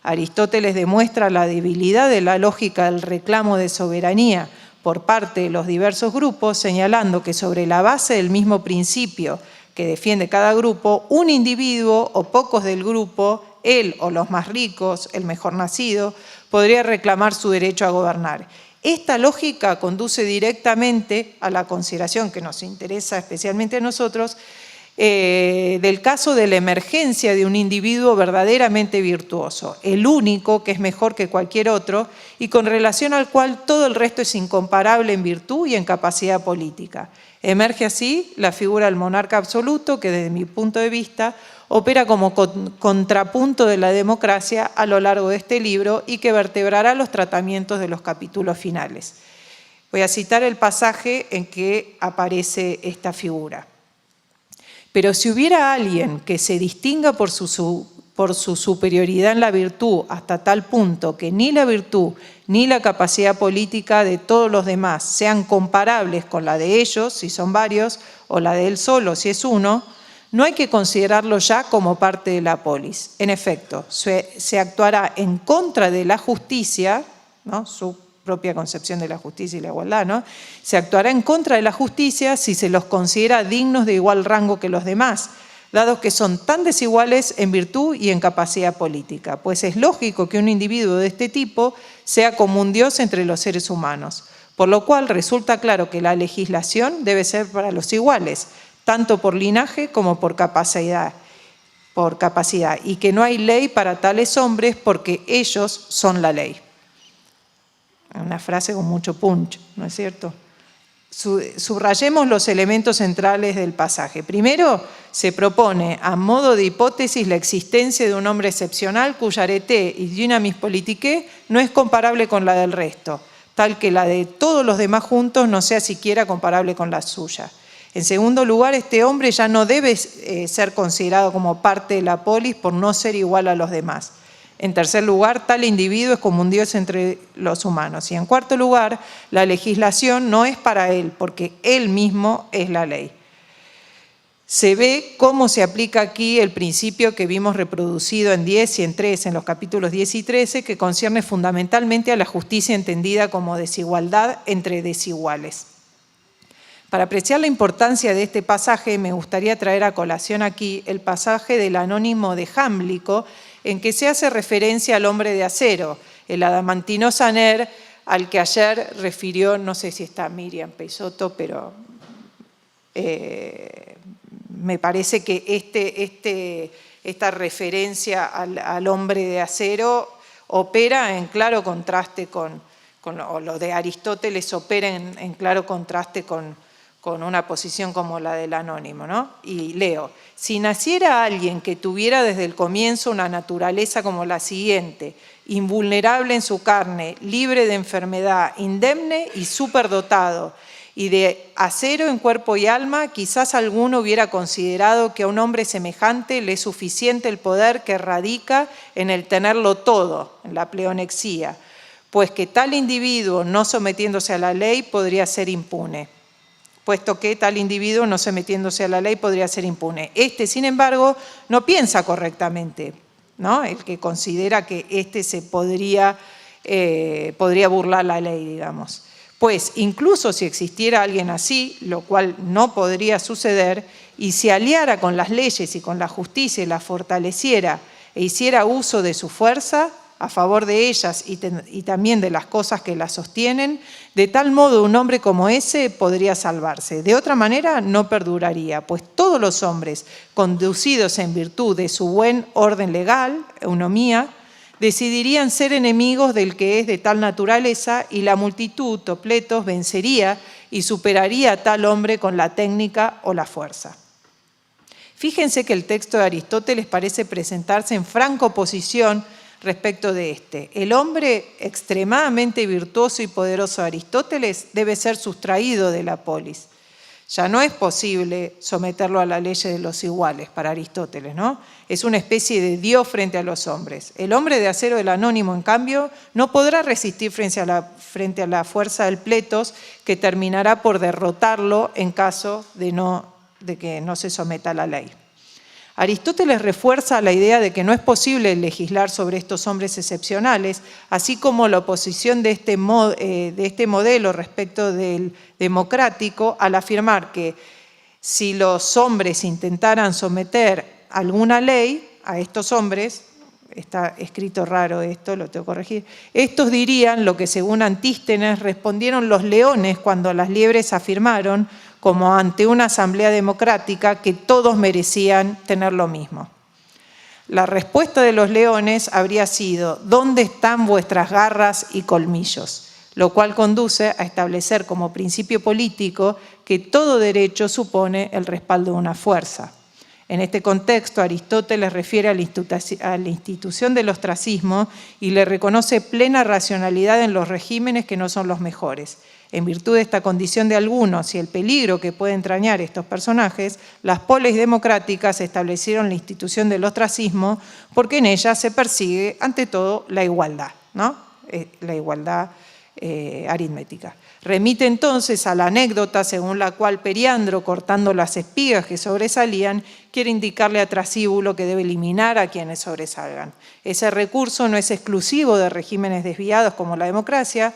B: Aristóteles demuestra la debilidad de la lógica del reclamo de soberanía por parte de los diversos grupos, señalando que sobre la base del mismo principio que defiende cada grupo, un individuo o pocos del grupo, él o los más ricos, el mejor nacido, podría reclamar su derecho a gobernar. Esta lógica conduce directamente a la consideración que nos interesa especialmente a nosotros del caso de la emergencia de un individuo verdaderamente virtuoso, el único que es mejor que cualquier otro y con relación al cual todo el resto es incomparable en virtud y en capacidad política. Emerge así la figura del monarca absoluto que desde mi punto de vista opera como contrapunto de la democracia a lo largo de este libro y que vertebrará los tratamientos de los capítulos finales. Voy a citar el pasaje en que aparece esta figura. Pero si hubiera alguien que se distinga por su superioridad en la virtud hasta tal punto que ni la virtud ni la capacidad política de todos los demás sean comparables con la de ellos, si son varios, o la de él solo, si es uno, no hay que considerarlo ya como parte de la polis. En efecto, se actuará en contra de la justicia, ¿no? Su propia concepción de la justicia y la igualdad, ¿no? Se actuará en contra de la justicia si se los considera dignos de igual rango que los demás, dado que son tan desiguales en virtud y en capacidad política, pues es lógico que un individuo de este tipo sea como un dios entre los seres humanos, por lo cual resulta claro que la legislación debe ser para los iguales, tanto por linaje como por capacidad, y que no hay ley para tales hombres porque ellos son la ley. Una frase con mucho punch, ¿no es cierto? Subrayemos los elementos centrales del pasaje. Primero, se propone a modo de hipótesis la existencia de un hombre excepcional cuya arete y dynamis politique no es comparable con la del resto, tal que la de todos los demás juntos no sea siquiera comparable con la suya. En segundo lugar, este hombre ya no debe ser considerado como parte de la polis por no ser igual a los demás. En tercer lugar, tal individuo es como un dios entre los humanos. Y en cuarto lugar, la legislación no es para él, porque él mismo es la ley. Se ve cómo se aplica aquí el principio que vimos reproducido en 10 y en 13, en los capítulos 10 y 13, que concierne fundamentalmente a la justicia entendida como desigualdad entre desiguales. Para apreciar la importancia de este pasaje, me gustaría traer a colación aquí el pasaje del Anónimo de Jámblico, en que se hace referencia al hombre de acero, el adamantinoso Aner, al que ayer refirió, no sé si está Miriam Peixoto, pero me parece que esta referencia al hombre de acero opera en claro contraste con lo de Aristóteles opera en claro contraste con una posición como la del Anónimo, ¿no? Y leo, si naciera alguien que tuviera desde el comienzo una naturaleza como la siguiente, invulnerable en su carne, libre de enfermedad, indemne y superdotado, y de acero en cuerpo y alma, quizás alguno hubiera considerado que a un hombre semejante le es suficiente el poder que radica en el tenerlo todo, en la pleonexía, pues que tal individuo, no sometiéndose a la ley, podría ser impune. puesto que tal individuo, no sometiéndose a la ley, podría ser impune. Sin embargo, no piensa correctamente, ¿no? El que considera que se podría burlar la ley, digamos. Pues incluso si existiera alguien así, lo cual no podría suceder, y se aliara con las leyes y con la justicia y la fortaleciera e hiciera uso de su fuerza a favor de ellas y también de las cosas que las sostienen, de tal modo un hombre como ese podría salvarse. De otra manera no perduraría, pues todos los hombres conducidos en virtud de su buen orden legal, eunomía, decidirían ser enemigos del que es de tal naturaleza y la multitud, topletos, vencería y superaría a tal hombre con la técnica o la fuerza. Fíjense que el texto de Aristóteles parece presentarse en franca oposición respecto de este. El hombre extremadamente virtuoso y poderoso de Aristóteles debe ser sustraído de la polis. Ya no es posible someterlo a la ley de los iguales para Aristóteles, ¿no? Es una especie de Dios frente a los hombres. El hombre de acero del Anónimo, en cambio, no podrá resistir frente a la fuerza del Pletos, que terminará por derrotarlo en caso de que no se someta a la ley. Aristóteles refuerza la idea de que no es posible legislar sobre estos hombres excepcionales, así como la oposición de este modelo respecto del democrático, al afirmar que si los hombres intentaran someter alguna ley a estos hombres, está escrito raro esto, lo tengo que corregir, estos dirían lo que según Antístenes respondieron los leones cuando las liebres afirmaron, como ante una asamblea democrática, que todos merecían tener lo mismo. La respuesta de los leones habría sido: ¿dónde están vuestras garras y colmillos? Lo cual conduce a establecer como principio político que todo derecho supone el respaldo de una fuerza. En este contexto, Aristóteles refiere a la institución del ostracismo y le reconoce plena racionalidad en los regímenes que no son los mejores. En virtud de esta condición de algunos y el peligro que puede entrañar estos personajes, las polis democráticas establecieron la institución del ostracismo porque en ella se persigue, ante todo, la igualdad, ¿no? La igualdad aritmética. Remite entonces a la anécdota según la cual Periandro, cortando las espigas que sobresalían, quiere indicarle a Trasíbulo que debe eliminar a quienes sobresalgan. Ese recurso no es exclusivo de regímenes desviados como la democracia,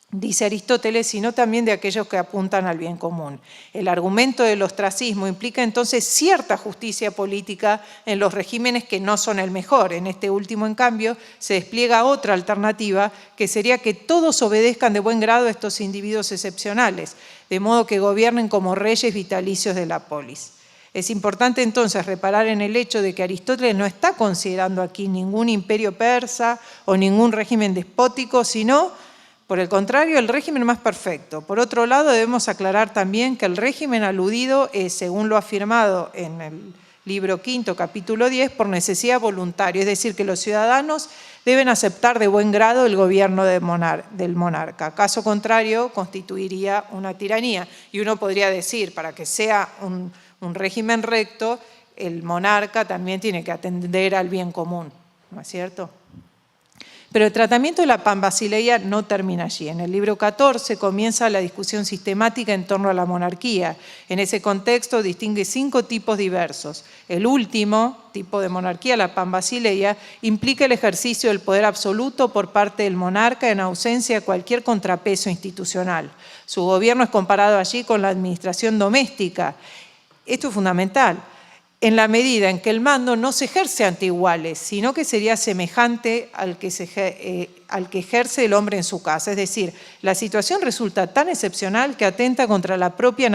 B: dice Aristóteles, sino también de aquellos que apuntan al bien común. El argumento del ostracismo implica entonces cierta justicia política en los regímenes que no son el mejor. En este último, en cambio, se despliega otra alternativa, que sería que todos obedezcan de buen grado a estos individuos excepcionales, de modo que gobiernen como reyes vitalicios de la polis. Es importante entonces reparar en el hecho de que Aristóteles no está considerando aquí ningún imperio persa o ningún régimen despótico, sino, por el contrario, el régimen más perfecto. Por otro lado, debemos aclarar también que el régimen aludido es, según lo afirmado en el libro quinto, capítulo 10, por necesidad voluntaria, es decir, que los ciudadanos deben aceptar de buen grado el gobierno del monarca. Caso contrario, constituiría una tiranía. Y uno podría decir, para que sea un régimen recto, el monarca también tiene que atender al bien común, ¿no es cierto? Pero el tratamiento de la Panbasileia no termina allí. En el libro 14 comienza la discusión sistemática en torno a la monarquía. En ese contexto distingue 5 tipos diversos. El último tipo de monarquía, la Panbasileia, implica el ejercicio del poder absoluto por parte del monarca en ausencia de cualquier contrapeso institucional. Su gobierno es comparado allí con la administración doméstica. Esto es fundamental, en la medida en que el mando no se ejerce ante iguales, sino que sería semejante al que ejerce el hombre en su casa. Es decir, la situación resulta tan excepcional que atenta contra la propia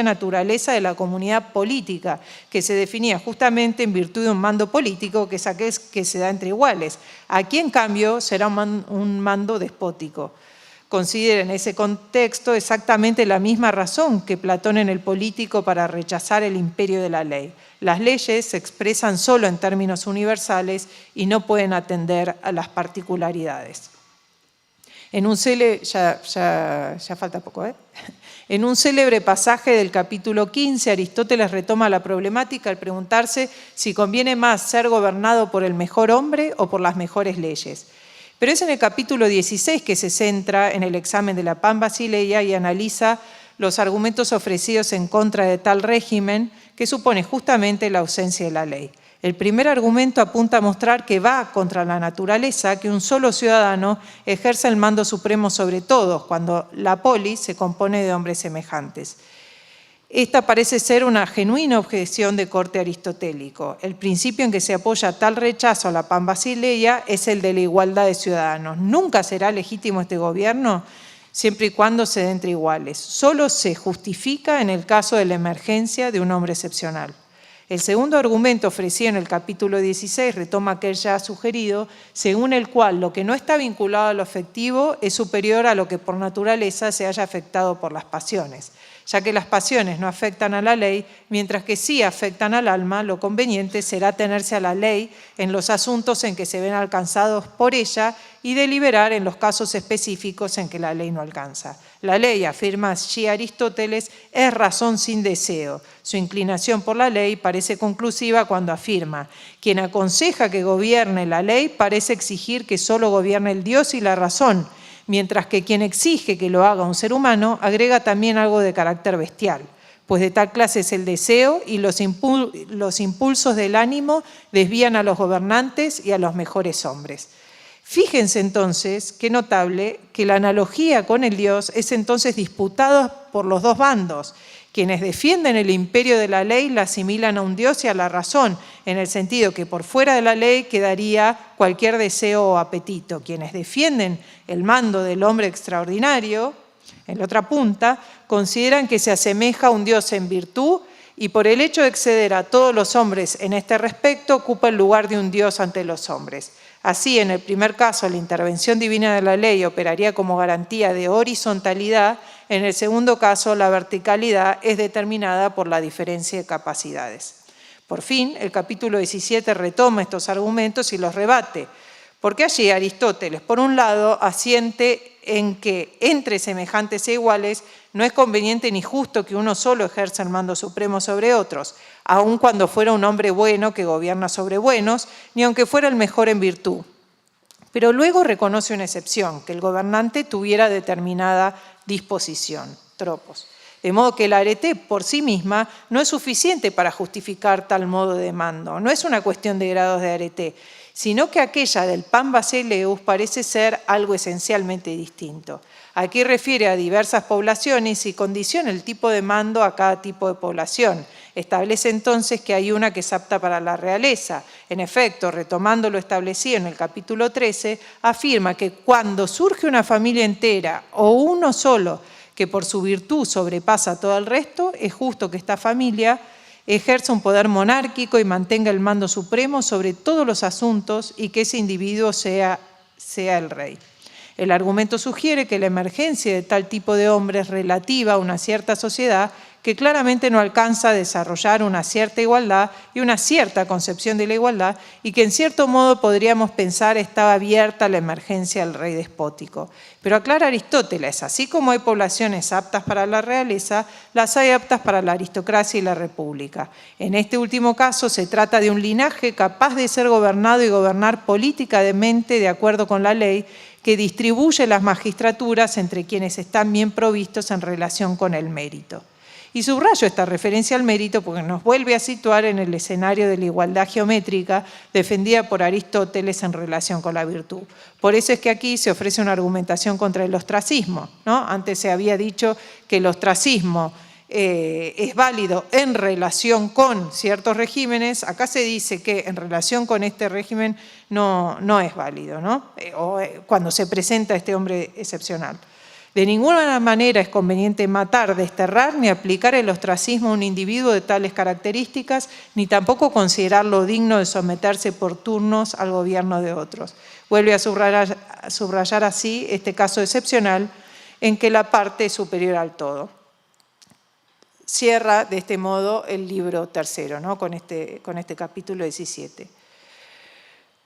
B: naturaleza de la comunidad política, que se definía justamente en virtud de un mando político, que es aquel que se da entre iguales. Aquí, en cambio, será un mando despótico. Considera en ese contexto exactamente la misma razón que Platón en el Político para rechazar el imperio de la ley. Las leyes se expresan solo en términos universales y no pueden atender a las particularidades. En un célebre pasaje del capítulo 15, Aristóteles retoma la problemática al preguntarse si conviene más ser gobernado por el mejor hombre o por las mejores leyes. Pero es en el capítulo 16 que se centra en el examen de la Pam Basileia y analiza los argumentos ofrecidos en contra de tal régimen que supone justamente la ausencia de la ley. El primer argumento apunta a mostrar que va contra la naturaleza que un solo ciudadano ejerza el mando supremo sobre todos, cuando la polis se compone de hombres semejantes. Esta parece ser una genuina objeción de corte aristotélico. El principio en que se apoya tal rechazo a la Pam Basileia es el de la igualdad de ciudadanos. Nunca será legítimo este gobierno siempre y cuando se den entre iguales. Solo se justifica en el caso de la emergencia de un hombre excepcional. El segundo argumento ofrecido en el capítulo 16 retoma aquel ya sugerido, según el cual lo que no está vinculado a lo afectivo es superior a lo que por naturaleza se haya afectado por las pasiones. Ya que las pasiones no afectan a la ley, mientras que sí afectan al alma, lo conveniente será tenerse a la ley en los asuntos en que se ven alcanzados por ella y deliberar en los casos específicos en que la ley no alcanza. La ley, afirma allí Aristóteles, es razón sin deseo. Su inclinación por la ley parece conclusiva cuando afirma: quien aconseja que gobierne la ley parece exigir que solo gobierne el Dios y la razón, mientras que quien exige que lo haga un ser humano agrega también algo de carácter bestial, pues de tal clase es el deseo y los impulsos del ánimo desvían a los gobernantes y a los mejores hombres. Fíjense entonces, qué notable, que la analogía con el Dios es entonces disputada por los dos bandos. Quienes defienden el imperio de la ley la asimilan a un Dios y a la razón, en el sentido que por fuera de la ley quedaría cualquier deseo o apetito. Quienes defienden el mando del hombre extraordinario, en la otra punta, consideran que se asemeja a un Dios en virtud y por el hecho de exceder a todos los hombres en este respecto, ocupa el lugar de un Dios ante los hombres. Así, en el primer caso, la intervención divina de la ley operaría como garantía de horizontalidad. En el segundo caso, la verticalidad es determinada por la diferencia de capacidades. Por fin, el capítulo 17 retoma estos argumentos y los rebate, porque allí Aristóteles, por un lado, asiente en que entre semejantes e iguales no es conveniente ni justo que uno solo ejerza el mando supremo sobre otros, aun cuando fuera un hombre bueno que gobierna sobre buenos, ni aunque fuera el mejor en virtud. Pero luego reconoce una excepción, que el gobernante tuviera determinada disposición, tropos. De modo que la arete por sí misma no es suficiente para justificar tal modo de mando. No es una cuestión de grados de arete, sino que aquella del Pam Basileus parece ser algo esencialmente distinto. Aquí refiere a diversas poblaciones y condiciona el tipo de mando a cada tipo de población. Establece entonces que hay una que es apta para la realeza. En efecto, retomando lo establecido en el capítulo 13, afirma que cuando surge una familia entera o uno solo que por su virtud sobrepasa todo el resto, es justo que esta familia ejerza un poder monárquico y mantenga el mando supremo sobre todos los asuntos y que ese individuo sea el rey. El argumento sugiere que la emergencia de tal tipo de hombre es relativa a una cierta sociedad que claramente no alcanza a desarrollar una cierta igualdad y una cierta concepción de la igualdad y que en cierto modo podríamos pensar estaba abierta a la emergencia del rey despótico. Pero aclara Aristóteles, así como hay poblaciones aptas para la realeza, las hay aptas para la aristocracia y la república. En este último caso se trata de un linaje capaz de ser gobernado y gobernar políticamente de acuerdo con la ley, que distribuye las magistraturas entre quienes están bien provistos en relación con el mérito. Y subrayo esta referencia al mérito porque nos vuelve a situar en el escenario de la igualdad geométrica defendida por Aristóteles en relación con la virtud. Por eso es que aquí se ofrece una argumentación contra el ostracismo, ¿no? Antes se había dicho que el ostracismo es válido en relación con ciertos regímenes. Acá se dice que en relación con este régimen no es válido, ¿no? Cuando se presenta este hombre excepcional. De ninguna manera es conveniente matar, desterrar ni aplicar el ostracismo a un individuo de tales características, ni tampoco considerarlo digno de someterse por turnos al gobierno de otros. Vuelve a subrayar así este caso excepcional en que la parte es superior al todo. Cierra de este modo el libro tercero, ¿no? con este capítulo 17.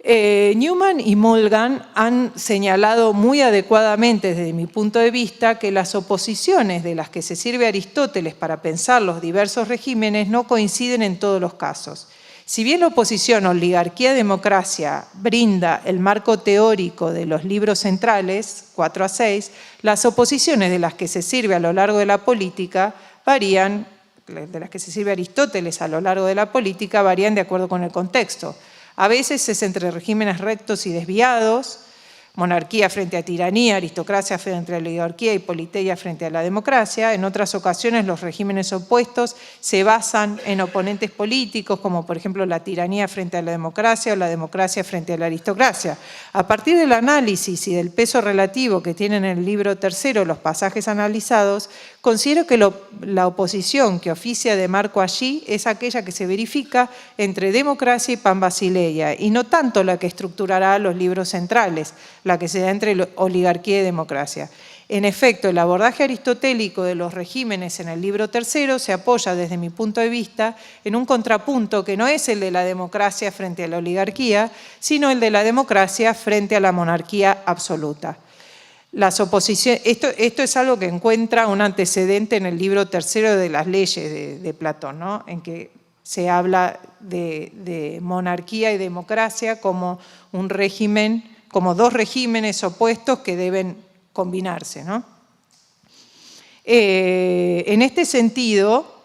B: Newman y Molgan han señalado muy adecuadamente desde mi punto de vista que las oposiciones de las que se sirve Aristóteles para pensar los diversos regímenes no coinciden en todos los casos. Si bien la oposición oligarquía-democracia brinda el marco teórico de los libros centrales, 4 a 6, las oposiciones de las que se sirve a lo largo de la política varían, de las que se sirve Aristóteles a lo largo de la política, varían de acuerdo con el contexto. A veces es entre regímenes rectos y desviados, monarquía frente a tiranía, aristocracia frente a la oligarquía y politeia frente a la democracia. En otras ocasiones los regímenes opuestos se basan en oponentes políticos, como por ejemplo la tiranía frente a la democracia o la democracia frente a la aristocracia. A partir del análisis y del peso relativo que tienen en el libro tercero los pasajes analizados, considero que la oposición que oficia de marco allí es aquella que se verifica entre democracia y pan basileia, y no tanto la que estructurará los libros centrales, la que se da entre oligarquía y democracia. En efecto, el abordaje aristotélico de los regímenes en el libro tercero se apoya, desde mi punto de vista, en un contrapunto que no es el de la democracia frente a la oligarquía, sino el de la democracia frente a la monarquía absoluta. Las oposiciones, esto es algo que encuentra un antecedente en el libro tercero de las leyes de Platón, ¿no? En que se habla de monarquía y democracia como un régimen, como dos regímenes opuestos que deben combinarse, ¿no? En este sentido,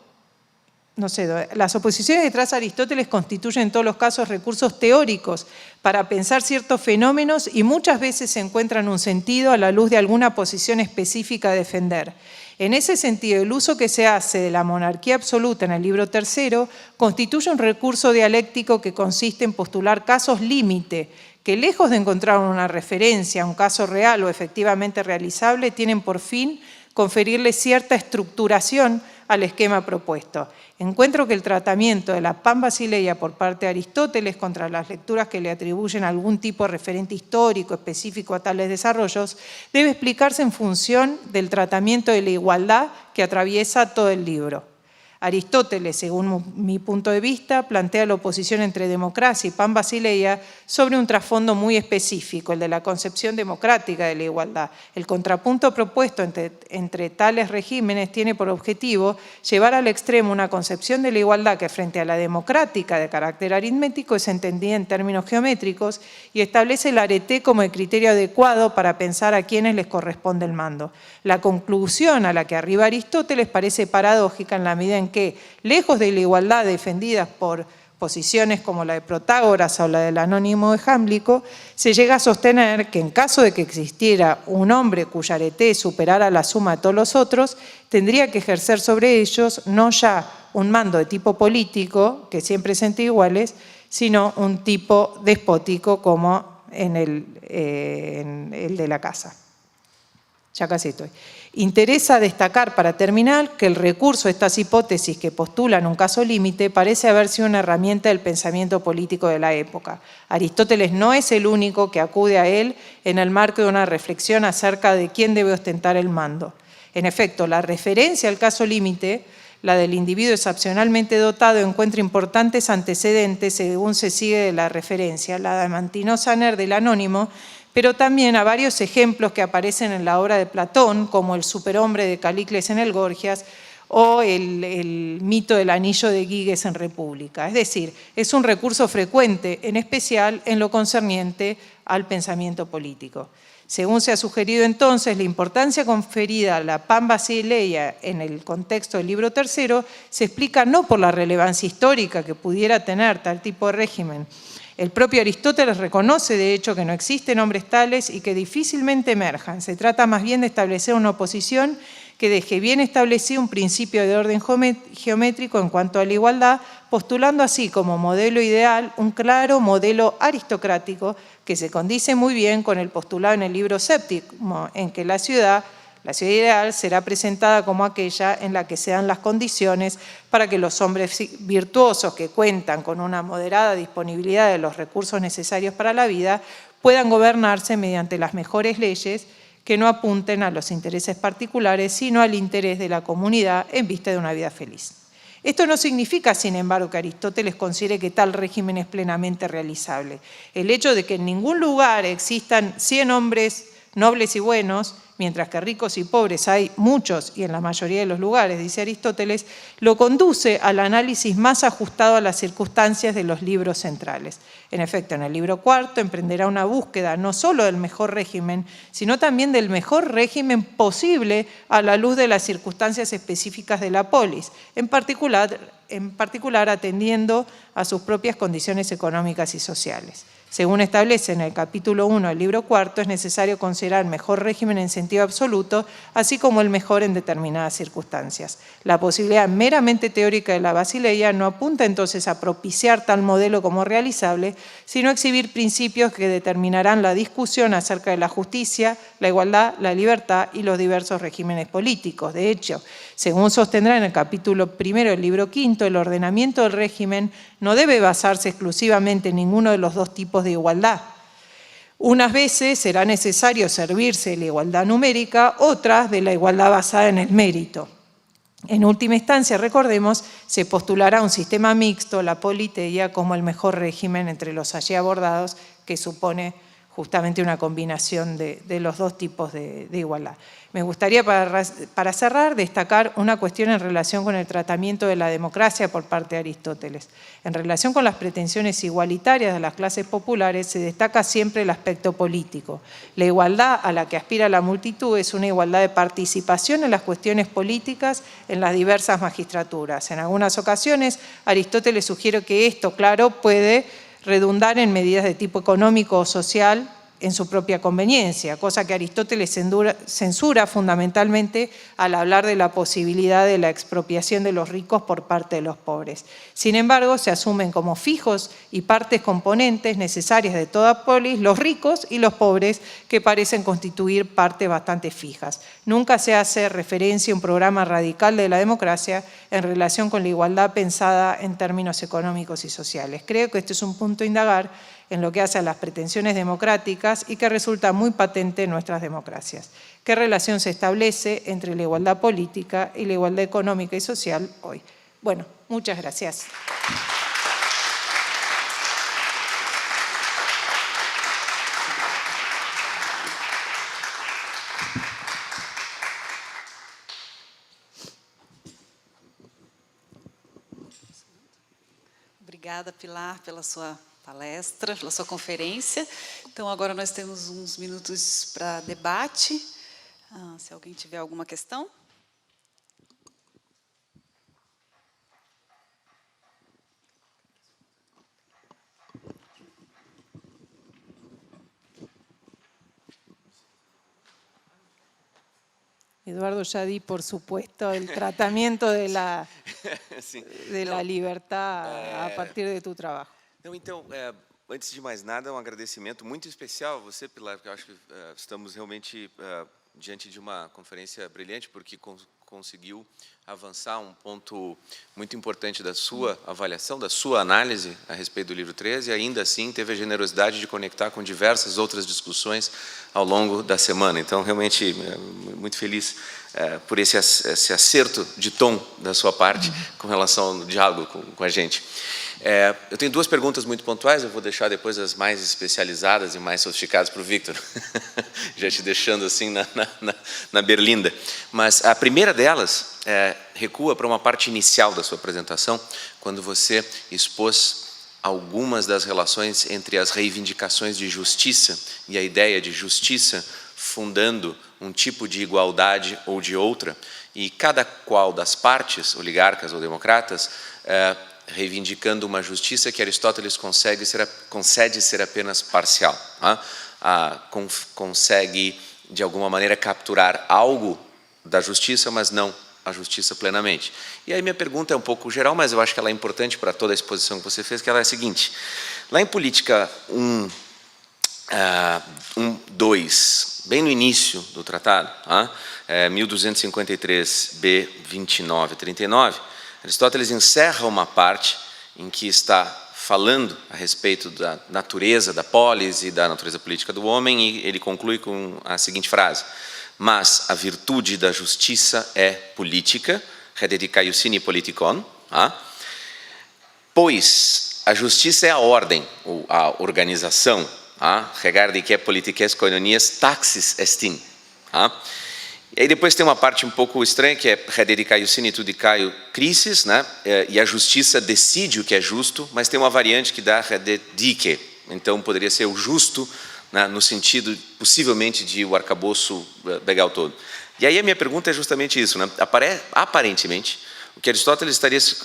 B: no sé, las oposiciones detrás de Aristóteles constituyen en todos los casos recursos teóricos para pensar ciertos fenómenos y muchas veces se encuentran un sentido a la luz de alguna posición específica a defender. En ese sentido, el uso que se hace de la monarquía absoluta en el libro tercero constituye un recurso dialéctico que consiste en postular casos límite, que lejos de encontrar una referencia a un caso real o efectivamente realizable, tienen por fin conferirle cierta estructuración al esquema propuesto. Encuentro que el tratamiento de la pan basileia por parte de Aristóteles contra las lecturas que le atribuyen algún tipo de referente histórico específico a tales desarrollos debe explicarse en función del tratamiento de la igualdad que atraviesa todo el libro. Aristóteles, según mi punto de vista, plantea la oposición entre democracia y pan basileia sobre un trasfondo muy específico, el de la concepción democrática de la igualdad. El contrapunto propuesto entre tales regímenes tiene por objetivo llevar al extremo una concepción de la igualdad que frente a la democrática de carácter aritmético es entendida en términos geométricos y establece el arete como el criterio adecuado para pensar a quienes les corresponde el mando. La conclusión a la que arriba Aristóteles parece paradójica en la medida en que, lejos de la igualdad defendida por posiciones como la de Protágoras o la del Anónimo de Jámblico, se llega a sostener que en caso de que existiera un hombre cuya arete superara la suma de todos los otros, tendría que ejercer sobre ellos no ya un mando de tipo político, que siempre son iguales, sino un tipo despótico como en el de la casa. Ya casi estoy. Interesa destacar, para terminar, que el recurso a estas hipótesis que postulan un caso límite parece haber sido una herramienta del pensamiento político de la época. Aristóteles no es el único que acude a él en el marco de una reflexión acerca de quién debe ostentar el mando. En efecto, la referencia al caso límite, la del individuo excepcionalmente dotado, encuentra importantes antecedentes según se sigue de la referencia, la de Mantino Saner del Anónimo, pero también a varios ejemplos que aparecen en la obra de Platón, como el superhombre de Calícles en el Gorgias o el mito del anillo de Giges en República. Es decir, es un recurso frecuente, en especial en lo concerniente al pensamiento político. Según se ha sugerido entonces, la importancia conferida a la pan basileia en el contexto del libro tercero se explica no por la relevancia histórica que pudiera tener tal tipo de régimen. El propio Aristóteles reconoce, de hecho, que no existen hombres tales y que difícilmente emerjan. Se trata más bien de establecer una oposición que deje bien establecido un principio de orden geométrico en cuanto a la igualdad, postulando así como modelo ideal un claro modelo aristocrático que se condice muy bien con el postulado en el libro séptimo, en que la ciudad ideal será presentada como aquella en la que se dan las condiciones para que los hombres virtuosos que cuentan con una moderada disponibilidad de los recursos necesarios para la vida puedan gobernarse mediante las mejores leyes que no apunten a los intereses particulares, sino al interés de la comunidad en vista de una vida feliz. Esto no significa, sin embargo, que Aristóteles considere que tal régimen es plenamente realizable. El hecho de que en ningún lugar existan 100 hombres nobles y buenos, mientras que ricos y pobres hay muchos y en la mayoría de los lugares, dice Aristóteles, lo conduce al análisis más ajustado a las circunstancias de los libros centrales. En efecto, en el libro cuarto emprenderá una búsqueda no solo del mejor régimen, sino también del mejor régimen posible a la luz de las circunstancias específicas de la polis, en particular atendiendo a sus propias condiciones económicas y sociales. Según establece en el capítulo 1 del libro cuarto, es necesario considerar el mejor régimen en sentido absoluto, así como el mejor en determinadas circunstancias. La posibilidad meramente teórica de la Basileia no apunta entonces a propiciar tal modelo como realizable, sino a exhibir principios que determinarán la discusión acerca de la justicia, la igualdad, la libertad y los diversos regímenes políticos. De hecho, según sostendrá en el capítulo 1 del libro quinto, el ordenamiento del régimen no debe basarse exclusivamente en ninguno de los dos tipos de igualdad. Unas veces será necesario servirse de la igualdad numérica, otras de la igualdad basada en el mérito. En última instancia, recordemos, se postulará un sistema mixto, la politeia, como el mejor régimen entre los allí abordados, que supone justamente una combinación de los dos tipos de igualdad. Me gustaría, para cerrar, destacar una cuestión en relación con el tratamiento de la democracia por parte de Aristóteles. En relación con las pretensiones igualitarias de las clases populares, se destaca siempre el aspecto político. La igualdad a la que aspira la multitud es una igualdad de participación en las cuestiones políticas en las diversas magistraturas. En algunas ocasiones, Aristóteles sugiere que esto, claro, puede redundar en medidas de tipo económico o social en su propia conveniencia, cosa que Aristóteles censura fundamentalmente al hablar de la posibilidad de la expropiación de los ricos por parte de los pobres. Sin embargo, se asumen como fijos y partes componentes necesarias de toda polis los ricos y los pobres, que parecen constituir partes bastante fijas. Nunca se hace referencia a un programa radical de la democracia en relación con la igualdad pensada en términos económicos y sociales. Creo que este es un punto a indagar en lo que hace a las pretensiones democráticas y que resulta muy patente en nuestras democracias. ¿Qué relación se establece entre la igualdad política y la igualdad económica y social hoy? Bueno, muchas gracias.
A: Obrigada, Pilar, pela sua palestra, pela sua conferência. Então, agora nós temos uns minutos para debate. Se alguém tiver alguma questão.
B: Eduardo, ya di, por supuesto, el tratamiento de la libertad a partir de tu trabajo.
C: Não, então, antes de mais nada, um agradecimento muito especial a você, Pilar, porque eu acho que estamos realmente diante de uma conferência brilhante, porque conseguiu avançar um ponto muito importante da sua avaliação, da sua análise a respeito do livro 13, e ainda assim teve a generosidade de conectar com diversas outras discussões ao longo da semana. Então, realmente, muito feliz por esse acerto de tom da sua parte com relação ao diálogo com a gente. Eu tenho duas perguntas muito pontuais, eu vou deixar depois as mais especializadas e mais sofisticadas para o Victor, já te deixando assim na berlinda. Mas a primeira delas recua para uma parte inicial da sua apresentação, quando você expôs algumas das relações entre as reivindicações de justiça e a ideia de justiça fundando um tipo de igualdade ou de outra, e cada qual das partes, oligarcas ou democratas, reivindicando uma justiça que Aristóteles concede ser apenas parcial. Consegue, de alguma maneira, capturar algo da justiça, mas não a justiça plenamente. E aí minha pergunta é um pouco geral, mas eu acho que ela é importante para toda a exposição que você fez, que ela é a seguinte. Lá em Política 2, bem no início do tratado, 1253b, 29 e 39, Aristóteles encerra uma parte em que está falando a respeito da natureza da polis e da natureza política do homem, e ele conclui com a seguinte frase: mas a virtude da justiça é política, rededicaiusine politikon, pois a justiça é a ordem, ou a organização, regarde que politiques koinonias taxis estin. E aí depois tem uma parte um pouco estranha, que é rededicaio sinitudicaio crisis, né? E a justiça decide o que é justo, mas tem uma variante que dá rededique. Então poderia ser o justo, né, no sentido, possivelmente, de o arcabouço legal todo. E aí a minha pergunta é justamente isso, né? Aparentemente, o que Aristóteles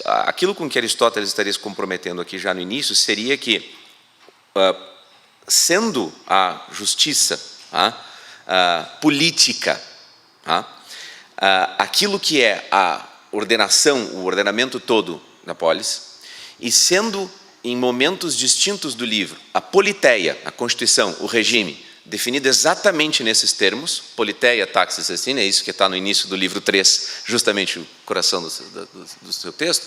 C: aquilo com que Aristóteles estaria se comprometendo aqui já no início seria que, sendo a justiça política, aquilo que é a ordenação, o ordenamento todo da polis, e sendo em momentos distintos do livro a politeia, a constituição, o regime, definido exatamente nesses termos, politeia, taxis, estin, é isso que está no início do livro 3, justamente o coração do seu texto,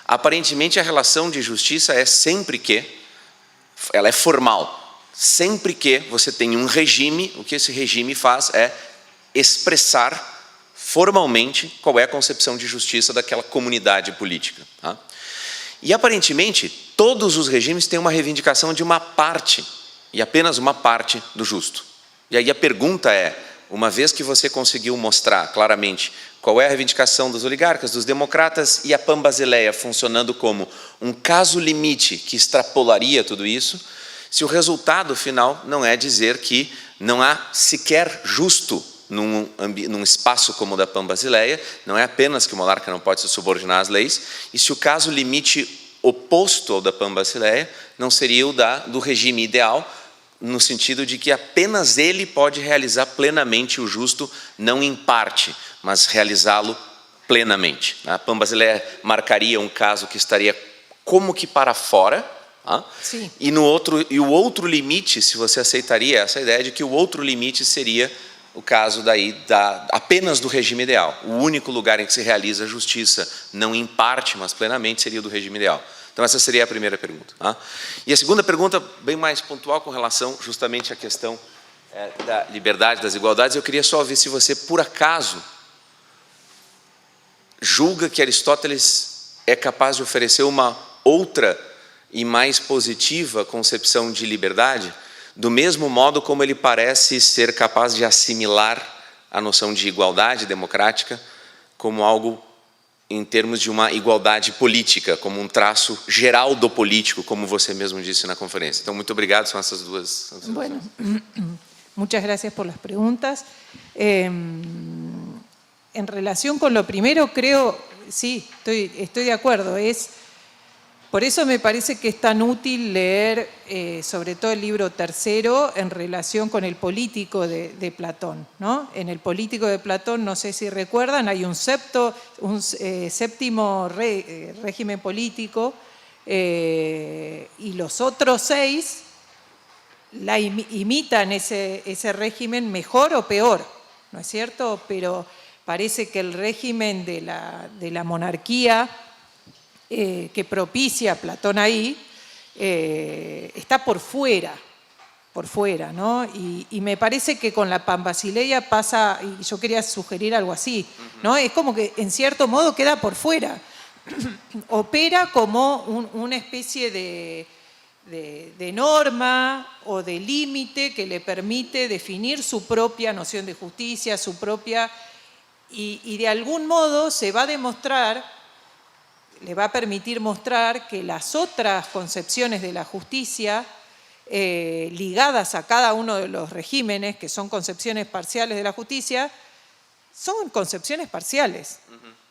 C: aparentemente a relação de justiça é sempre que, ela é formal, sempre que você tem um regime, o que esse regime faz é expressar formalmente qual é a concepção de justiça daquela comunidade política. E, aparentemente, todos os regimes têm uma reivindicação de uma parte, e apenas uma parte do justo. E aí a pergunta é, uma vez que você conseguiu mostrar claramente qual é a reivindicação dos oligarcas, dos democratas, e a Pan-Basileia funcionando como um caso limite que extrapolaria tudo isso, se o resultado final não é dizer que não há sequer justo num espaço como o da Pan-Basileia, não é apenas que o monarca não pode se subordinar às leis, e se o caso limite oposto ao da Pan-Basileia não seria o do regime ideal, no sentido de que apenas ele pode realizar plenamente o justo, não em parte, mas realizá-lo plenamente. A Pan-Basileia marcaria um caso que estaria como que para fora,
B: Sim.
C: e o outro limite, se você aceitaria essa ideia de que o outro limite seria o caso apenas do regime ideal. O único lugar em que se realiza a justiça, não em parte, mas plenamente, seria o do regime ideal. Então, essa seria a primeira pergunta. E a segunda pergunta, bem mais pontual, com relação justamente à questão da liberdade, das igualdades, eu queria só ver se você, por acaso, julga que Aristóteles é capaz de oferecer uma outra e mais positiva concepção de liberdade, do mesmo modo como ele parece ser capaz de assimilar a noção de igualdade democrática como algo em termos de uma igualdade política, como um traço geral do político, como você mesmo disse na conferência. Então, muito obrigado, são essas duas.
B: Bueno, muchas gracias por las preguntas. En relación con lo primero, creo, sí, estoy de acuerdo, por eso me parece que es tan útil leer, sobre todo el libro tercero, en relación con el político de Platón, ¿no? En el político de Platón, no sé si recuerdan, hay un séptimo régimen político, y los otros 6 imitan ese régimen mejor o peor, ¿no es cierto? Pero parece que el régimen de la monarquía que propicia Platón ahí, está por fuera, ¿no? Y me parece que con la Pan-Basileia pasa, y yo quería sugerir algo así, ¿no? Es como que en cierto modo queda por fuera, opera como una especie de norma o de límite que le permite definir su propia noción de justicia, su propia, y de algún modo le va a permitir mostrar que las otras concepciones de la justicia ligadas a cada uno de los regímenes, que son concepciones parciales de la justicia, son concepciones parciales,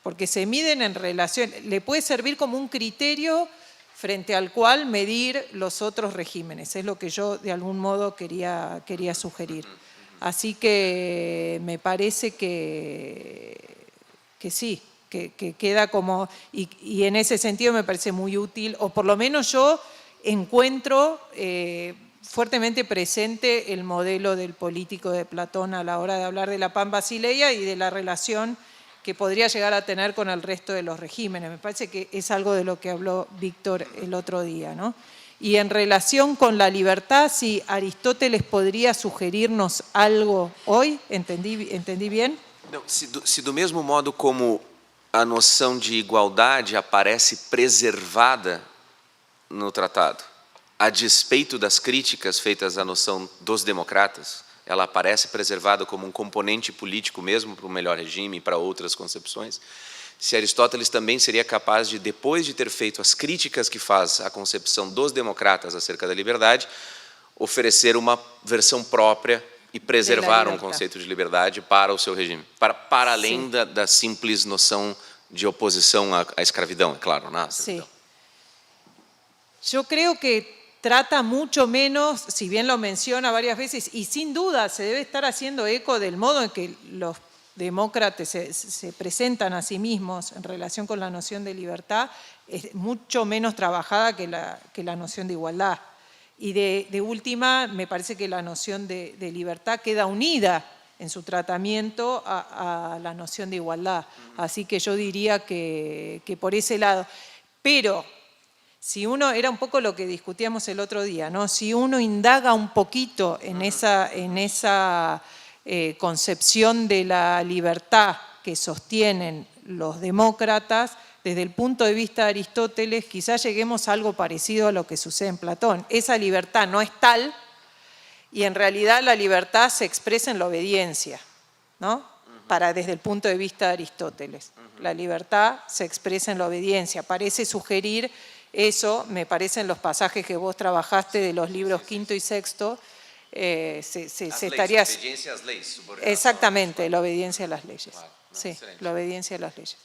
B: porque se miden en relación, le puede servir como un criterio frente al cual medir los otros regímenes, es lo que yo de algún modo quería sugerir. Así que me parece que sí, que queda como, y en ese sentido me parece muy útil, o por lo menos yo encuentro fuertemente presente el modelo del político de Platón a la hora de hablar de la Pan-Basileia y de la relación que podría llegar a tener con el resto de los regímenes. Me parece que es algo de lo que habló Víctor el otro día, ¿no? Y en relación con la libertad, si Aristóteles podría sugerirnos algo hoy, ¿entendí bien?
C: Não, se do mesmo modo como a noção de igualdade aparece preservada no tratado, a despeito das críticas feitas à noção dos democratas, ela aparece preservada como um componente político mesmo para o melhor regime e para outras concepções, se Aristóteles também seria capaz de, depois de ter feito as críticas que faz à concepção dos democratas acerca da liberdade, oferecer uma versão própria e preservar um conceito de liberdade para o seu regime, para além da simples noção de oposição à escravidão, é claro, ¿no?
B: Sí. Yo creo que trata mucho menos, si bien lo menciona varias veces, y sin duda se debe estar haciendo eco del modo en que los demócratas se presentan a sí mismos en relación con la noción de libertad, es mucho menos trabajada que la noción de igualdad. Y de última, me parece que la noción de libertad queda unida en su tratamiento a la noción de igualdad. Así que yo diría que por ese lado. Pero si uno, era un poco lo que discutíamos el otro día, ¿no? Si uno indaga un poquito en esa concepción de la libertad que sostienen los demócratas, desde el punto de vista de Aristóteles, quizás lleguemos a algo parecido a lo que sucede en Platón. Esa libertad no es tal, y en realidad la libertad se expresa en la obediencia, ¿no? Desde el punto de vista de Aristóteles. La libertad se expresa en la obediencia. Parece sugerir eso, me parecen los pasajes que vos trabajaste de los libros quinto y sexto, estaría...
C: Obediencia a las leyes.
B: Exactamente, la obediencia a las leyes.
C: Claro, no,
B: sí,
C: excelente.
B: la obediencia a las leyes.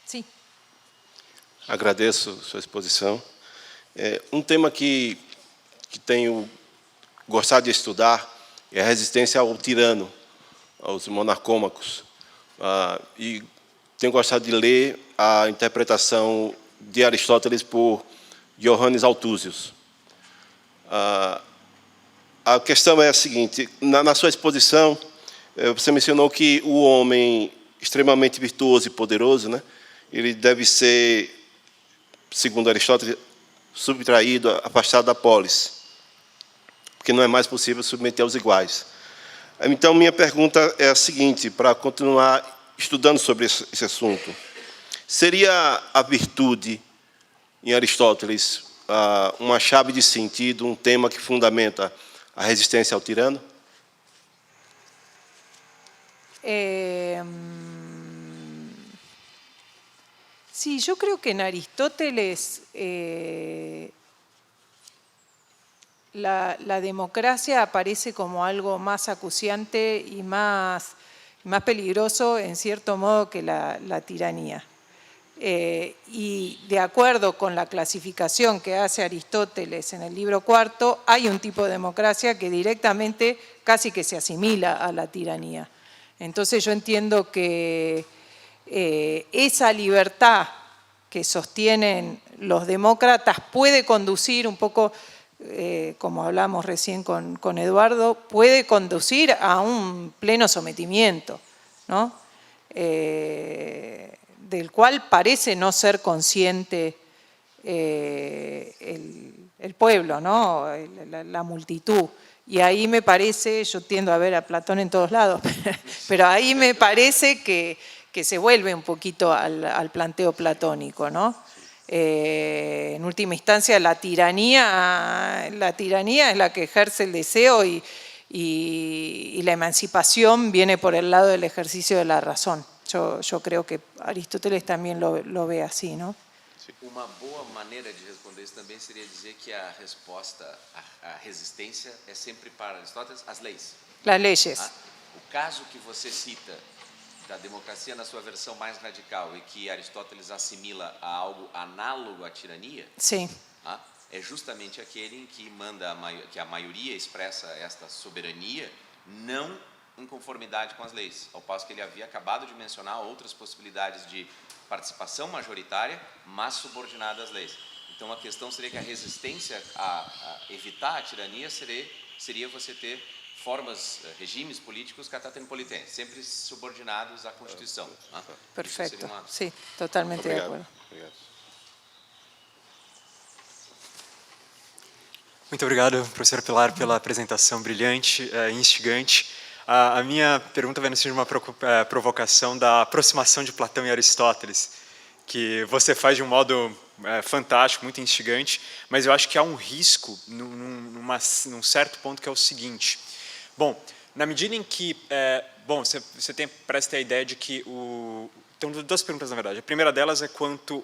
B: Sim.
D: Agradeço sua exposição. Um tema que tenho gostado de estudar é a resistência ao tirano, aos monarcômacos. E tenho gostado de ler a interpretação de Aristóteles por Johannes Althusius. A questão é a seguinte: na sua exposição, você mencionou que o homem extremamente virtuoso e poderoso, né, ele deve ser, segundo Aristóteles, subtraído, afastado da polis, porque não é mais possível submeter aos iguais. Então, minha pergunta é a seguinte, para continuar estudando sobre esse assunto. Seria a virtude, em Aristóteles, uma chave de sentido, um tema que fundamenta a resistência ao tirano?
B: Sí, yo creo que en Aristóteles la democracia aparece como algo más acuciante y más peligroso, en cierto modo, que la tiranía. Y de acuerdo con la clasificación que hace Aristóteles en el libro cuarto, hay un tipo de democracia que directamente casi que se asimila a la tiranía. Entonces yo entiendo que esa libertad que sostienen los demócratas puede conducir un poco, como hablamos recién con Eduardo, puede conducir a un pleno sometimiento, ¿no? Del cual parece no ser consciente el pueblo, ¿no? La multitud. Y ahí me parece, yo tiendo a ver a Platón en todos lados, pero ahí me parece que se vuelve un poquito al planteo platónico, ¿no? En última instancia, la tiranía es la que ejerce el deseo y la emancipación viene por el lado del ejercicio de la razón. Yo creo que Aristóteles también lo ve así, ¿no?
C: Uma boa maneira de responder isso também seria dizer que a resposta, a resistência é sempre para Aristóteles as leis.
B: Las leyes.
C: O caso que você cita da democracia na sua versão mais radical e que Aristóteles assimila a algo análogo à tirania,
B: Sí.
C: é justamente aquele em que que a maioria expressa esta soberania não em conformidade com as leis, ao passo que ele havia acabado de mencionar outras possibilidades de participação majoritária, mas subordinada às leis. Então, a questão seria que a resistência a evitar a tirania seria você ter formas, regimes políticos catatempolitentes, sempre subordinados à Constituição.
B: Perfecto, sí, totalmente de acuerdo.
D: Obrigado.
E: Muito obrigado, professora Pilar, pela apresentação brilhante e instigante. A minha pergunta vem no sentido de uma provocação da aproximação de Platão e Aristóteles, que você faz de um modo fantástico, muito instigante, mas eu acho que há um risco num certo ponto, que é o seguinte. Bom, na medida em que... você parece ter a ideia de que Então, duas perguntas, na verdade. A primeira delas é quanto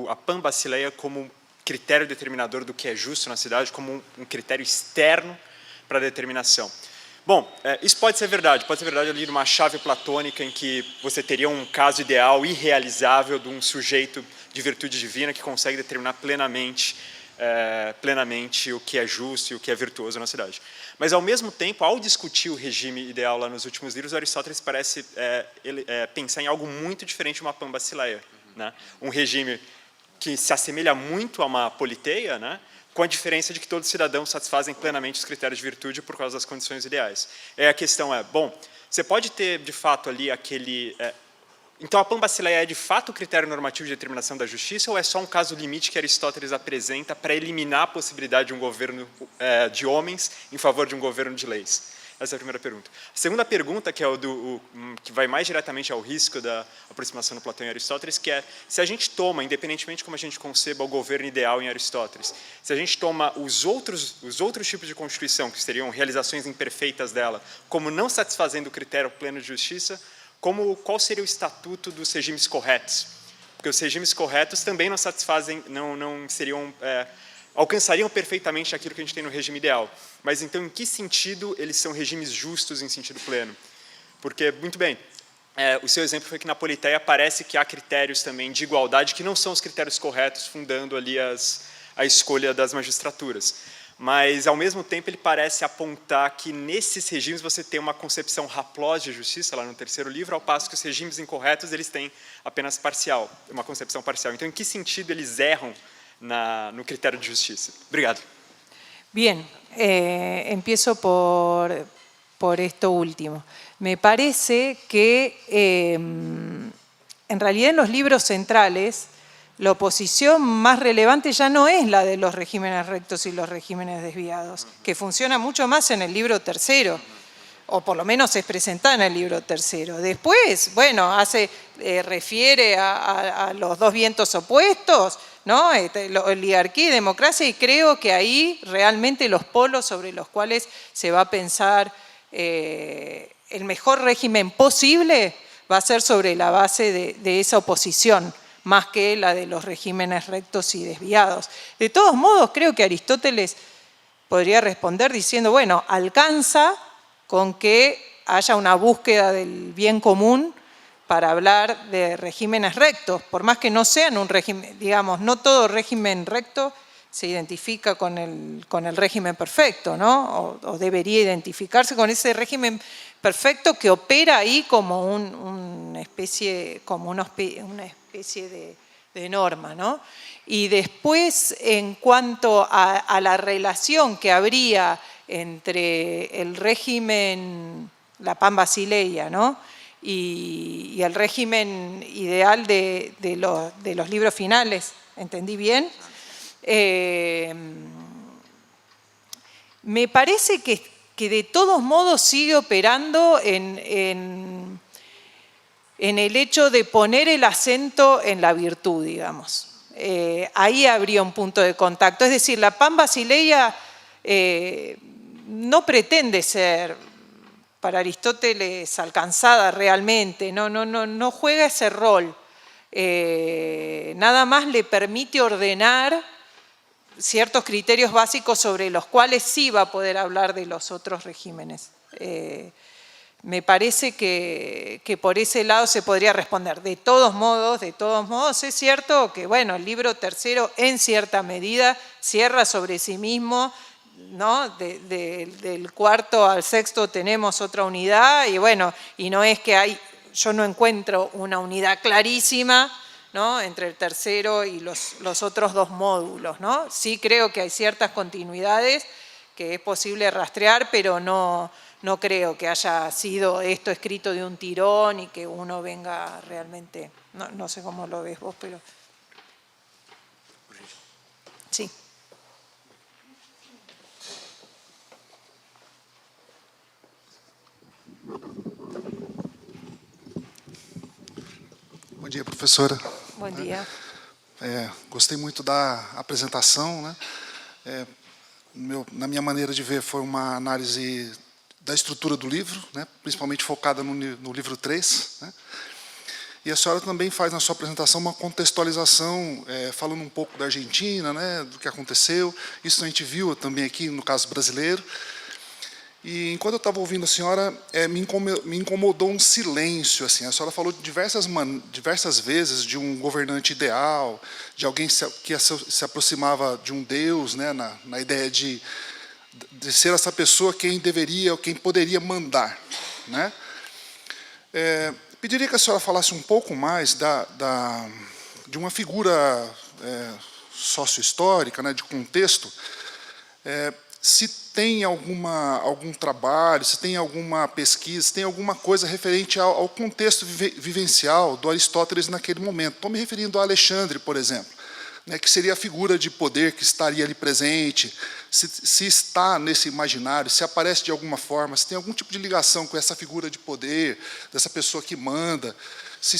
E: a Pan-Basileia como critério determinador do que é justo na cidade, como um critério externo para a determinação. Bom, isso pode ser verdade ali numa chave platônica em que você teria um caso ideal, irrealizável, de um sujeito de virtude divina que consegue determinar plenamente o que é justo e o que é virtuoso na cidade. Mas, ao mesmo tempo, ao discutir o regime ideal lá nos últimos livros, Aristóteles parece pensar em algo muito diferente de uma Pan-Basileia, né? Um regime que se assemelha muito a uma politeia, né? Com a diferença de que todos os cidadãos satisfazem plenamente os critérios de virtude por causa das condições ideais. A questão bom, você pode ter, de fato, ali aquele... Então, a Pan-Basileia é, de fato, o critério normativo de determinação da justiça, ou é só um caso limite que Aristóteles apresenta para eliminar a possibilidade de um governo de homens em favor de um governo de leis? Essa é a primeira pergunta. A segunda pergunta, que que vai mais diretamente ao risco da aproximação do Platão e Aristóteles, que é, se a gente toma, independentemente de como a gente conceba o governo ideal em Aristóteles, se a gente toma os outros tipos de constituição, que seriam realizações imperfeitas dela, como não satisfazendo o critério pleno de justiça, qual seria o estatuto dos regimes corretos? Porque os regimes corretos também não satisfazem, não seriam... alcançariam perfeitamente aquilo que a gente tem no regime ideal. Mas, então, em que sentido eles são regimes justos em sentido pleno? Porque, muito bem, o seu exemplo foi que na politeia parece que há critérios também de igualdade que não são os critérios corretos, fundando ali a escolha das magistraturas. Mas, ao mesmo tempo, ele parece apontar que nesses regimes você tem uma concepção raplós de justiça, lá no terceiro livro, ao passo que os regimes incorretos eles têm apenas uma concepção parcial. Então, em que sentido eles erram no critério de justicia? Obrigado.
B: Bien, empiezo por esto último. Me parece que en realidad en los libros centrales la oposición más relevante ya no es la de los regímenes rectos y los regímenes desviados, que funciona mucho más en el libro tercero, o por lo menos es presentada en el libro tercero. Después, bueno, refiere a los dos vientos opuestos, ¿no? Oligarquía y democracia, y creo que ahí realmente los polos sobre los cuales se va a pensar el mejor régimen posible va a ser sobre la base de esa oposición, más que la de los regímenes rectos y desviados. De todos modos, creo que Aristóteles podría responder diciendo, bueno, alcanza con que haya una búsqueda del bien común para hablar de regímenes rectos, por más que no sean un régimen, digamos, no todo régimen recto se identifica con el régimen perfecto, ¿no? O debería identificarse con ese régimen perfecto que opera ahí como una especie de norma, ¿no? Y después, en cuanto a la relación que habría entre el régimen, la Pan-Basileia, ¿no? y el régimen ideal de los libros finales, ¿entendí bien? Me parece que de todos modos sigue operando en el hecho de poner el acento en la virtud, digamos. Ahí habría un punto de contacto. Es decir, la Pan-Basileia no pretende ser, para Aristóteles, alcanzada realmente, no juega ese rol. Nada más le permite ordenar ciertos criterios básicos sobre los cuales sí va a poder hablar de los otros regímenes. Me parece que por ese lado se podría responder. De todos modos, es cierto que, bueno, el libro tercero en cierta medida cierra sobre sí mismo, ¿no? Del cuarto al sexto tenemos otra unidad y, bueno, y no es que yo no encuentro una unidad clarísima, ¿no? Entre el tercero y los otros dos módulos, ¿no? Sí creo que hay ciertas continuidades que es posible rastrear, pero no creo que haya sido esto escrito de un tirón y que uno venga realmente... No sé cómo lo ves vos, pero... Sí.
F: Bom dia, professora.
B: Buen día.
F: Gostei muito da apresentação, né? Na minha maneira de ver, foi uma análise da estrutura do livro, né? Principalmente focada no livro 3. Né? E a senhora também faz na sua apresentação uma contextualização, falando um pouco da Argentina, né? Do que aconteceu. Isso a gente viu também aqui no caso brasileiro. E enquanto eu estava ouvindo a senhora, me incomodou um silêncio. Assim. A senhora falou diversas vezes de um governante ideal, de alguém que se aproximava de um Deus, né, na ideia de ser essa pessoa quem deveria ou quem poderia mandar. Né? Pediria que a senhora falasse um pouco mais de uma figura sócio-histórica, né, de contexto, se tem algum trabalho, se tem alguma pesquisa, se tem alguma coisa referente ao contexto vivencial do Aristóteles naquele momento. Estou me referindo a Alexandre, por exemplo, né, que seria a figura de poder que estaria ali presente, se está nesse imaginário, se aparece de alguma forma, se tem algum tipo de ligação com essa figura de poder, dessa pessoa que manda, se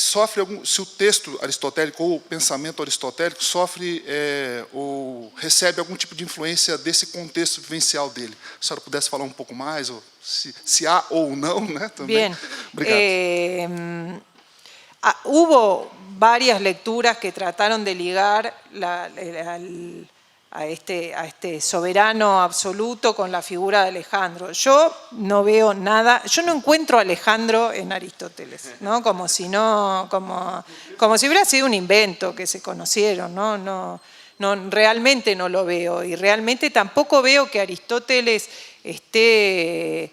F: o texto aristotélico ou o pensamento aristotélico sofre ou recebe algum tipo de influência desse contexto vivencial dele. Se a senhora pudesse falar um pouco mais, ou se há ou não, né? Também.
B: Bien.
F: Obrigado.
B: Hubo varias lecturas que trataron de ligar a este soberano absoluto con la figura de Alejandro. Yo no veo nada, yo no encuentro a Alejandro en Aristóteles, ¿no? Como si hubiera sido un invento que se conocieron, ¿no? Realmente no lo veo, y realmente tampoco veo que Aristóteles esté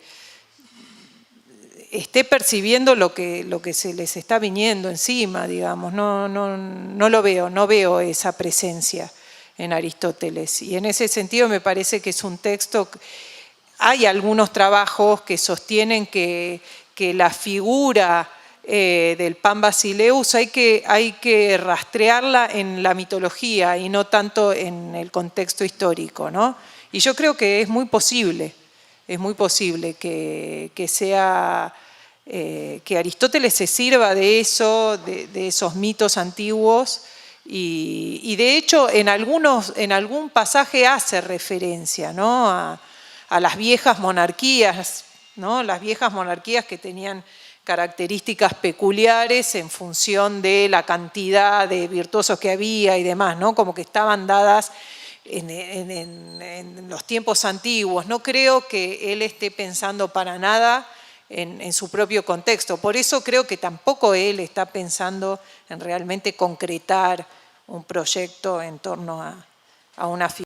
B: percibiendo lo que se les está viniendo encima, digamos. No lo veo, no veo esa presencia en Aristóteles. Y en ese sentido me parece que es un texto. Hay algunos trabajos que sostienen que la figura del Pan Basileus hay que rastrearla en la mitología y no tanto en el contexto histórico, ¿no? Y yo creo que es muy posible que Aristóteles se sirva de eso, de esos mitos antiguos, y de hecho en algún pasaje hace referencia, ¿no? a las viejas monarquías, ¿no? Las viejas monarquías que tenían características peculiares en función de la cantidad de virtuosos que había y demás, ¿no? Como que estaban dadas en los tiempos antiguos. No creo que él esté pensando para nada en su propio contexto. Por eso creo que tampoco él está pensando en realmente concretar un proyecto en torno a una figura.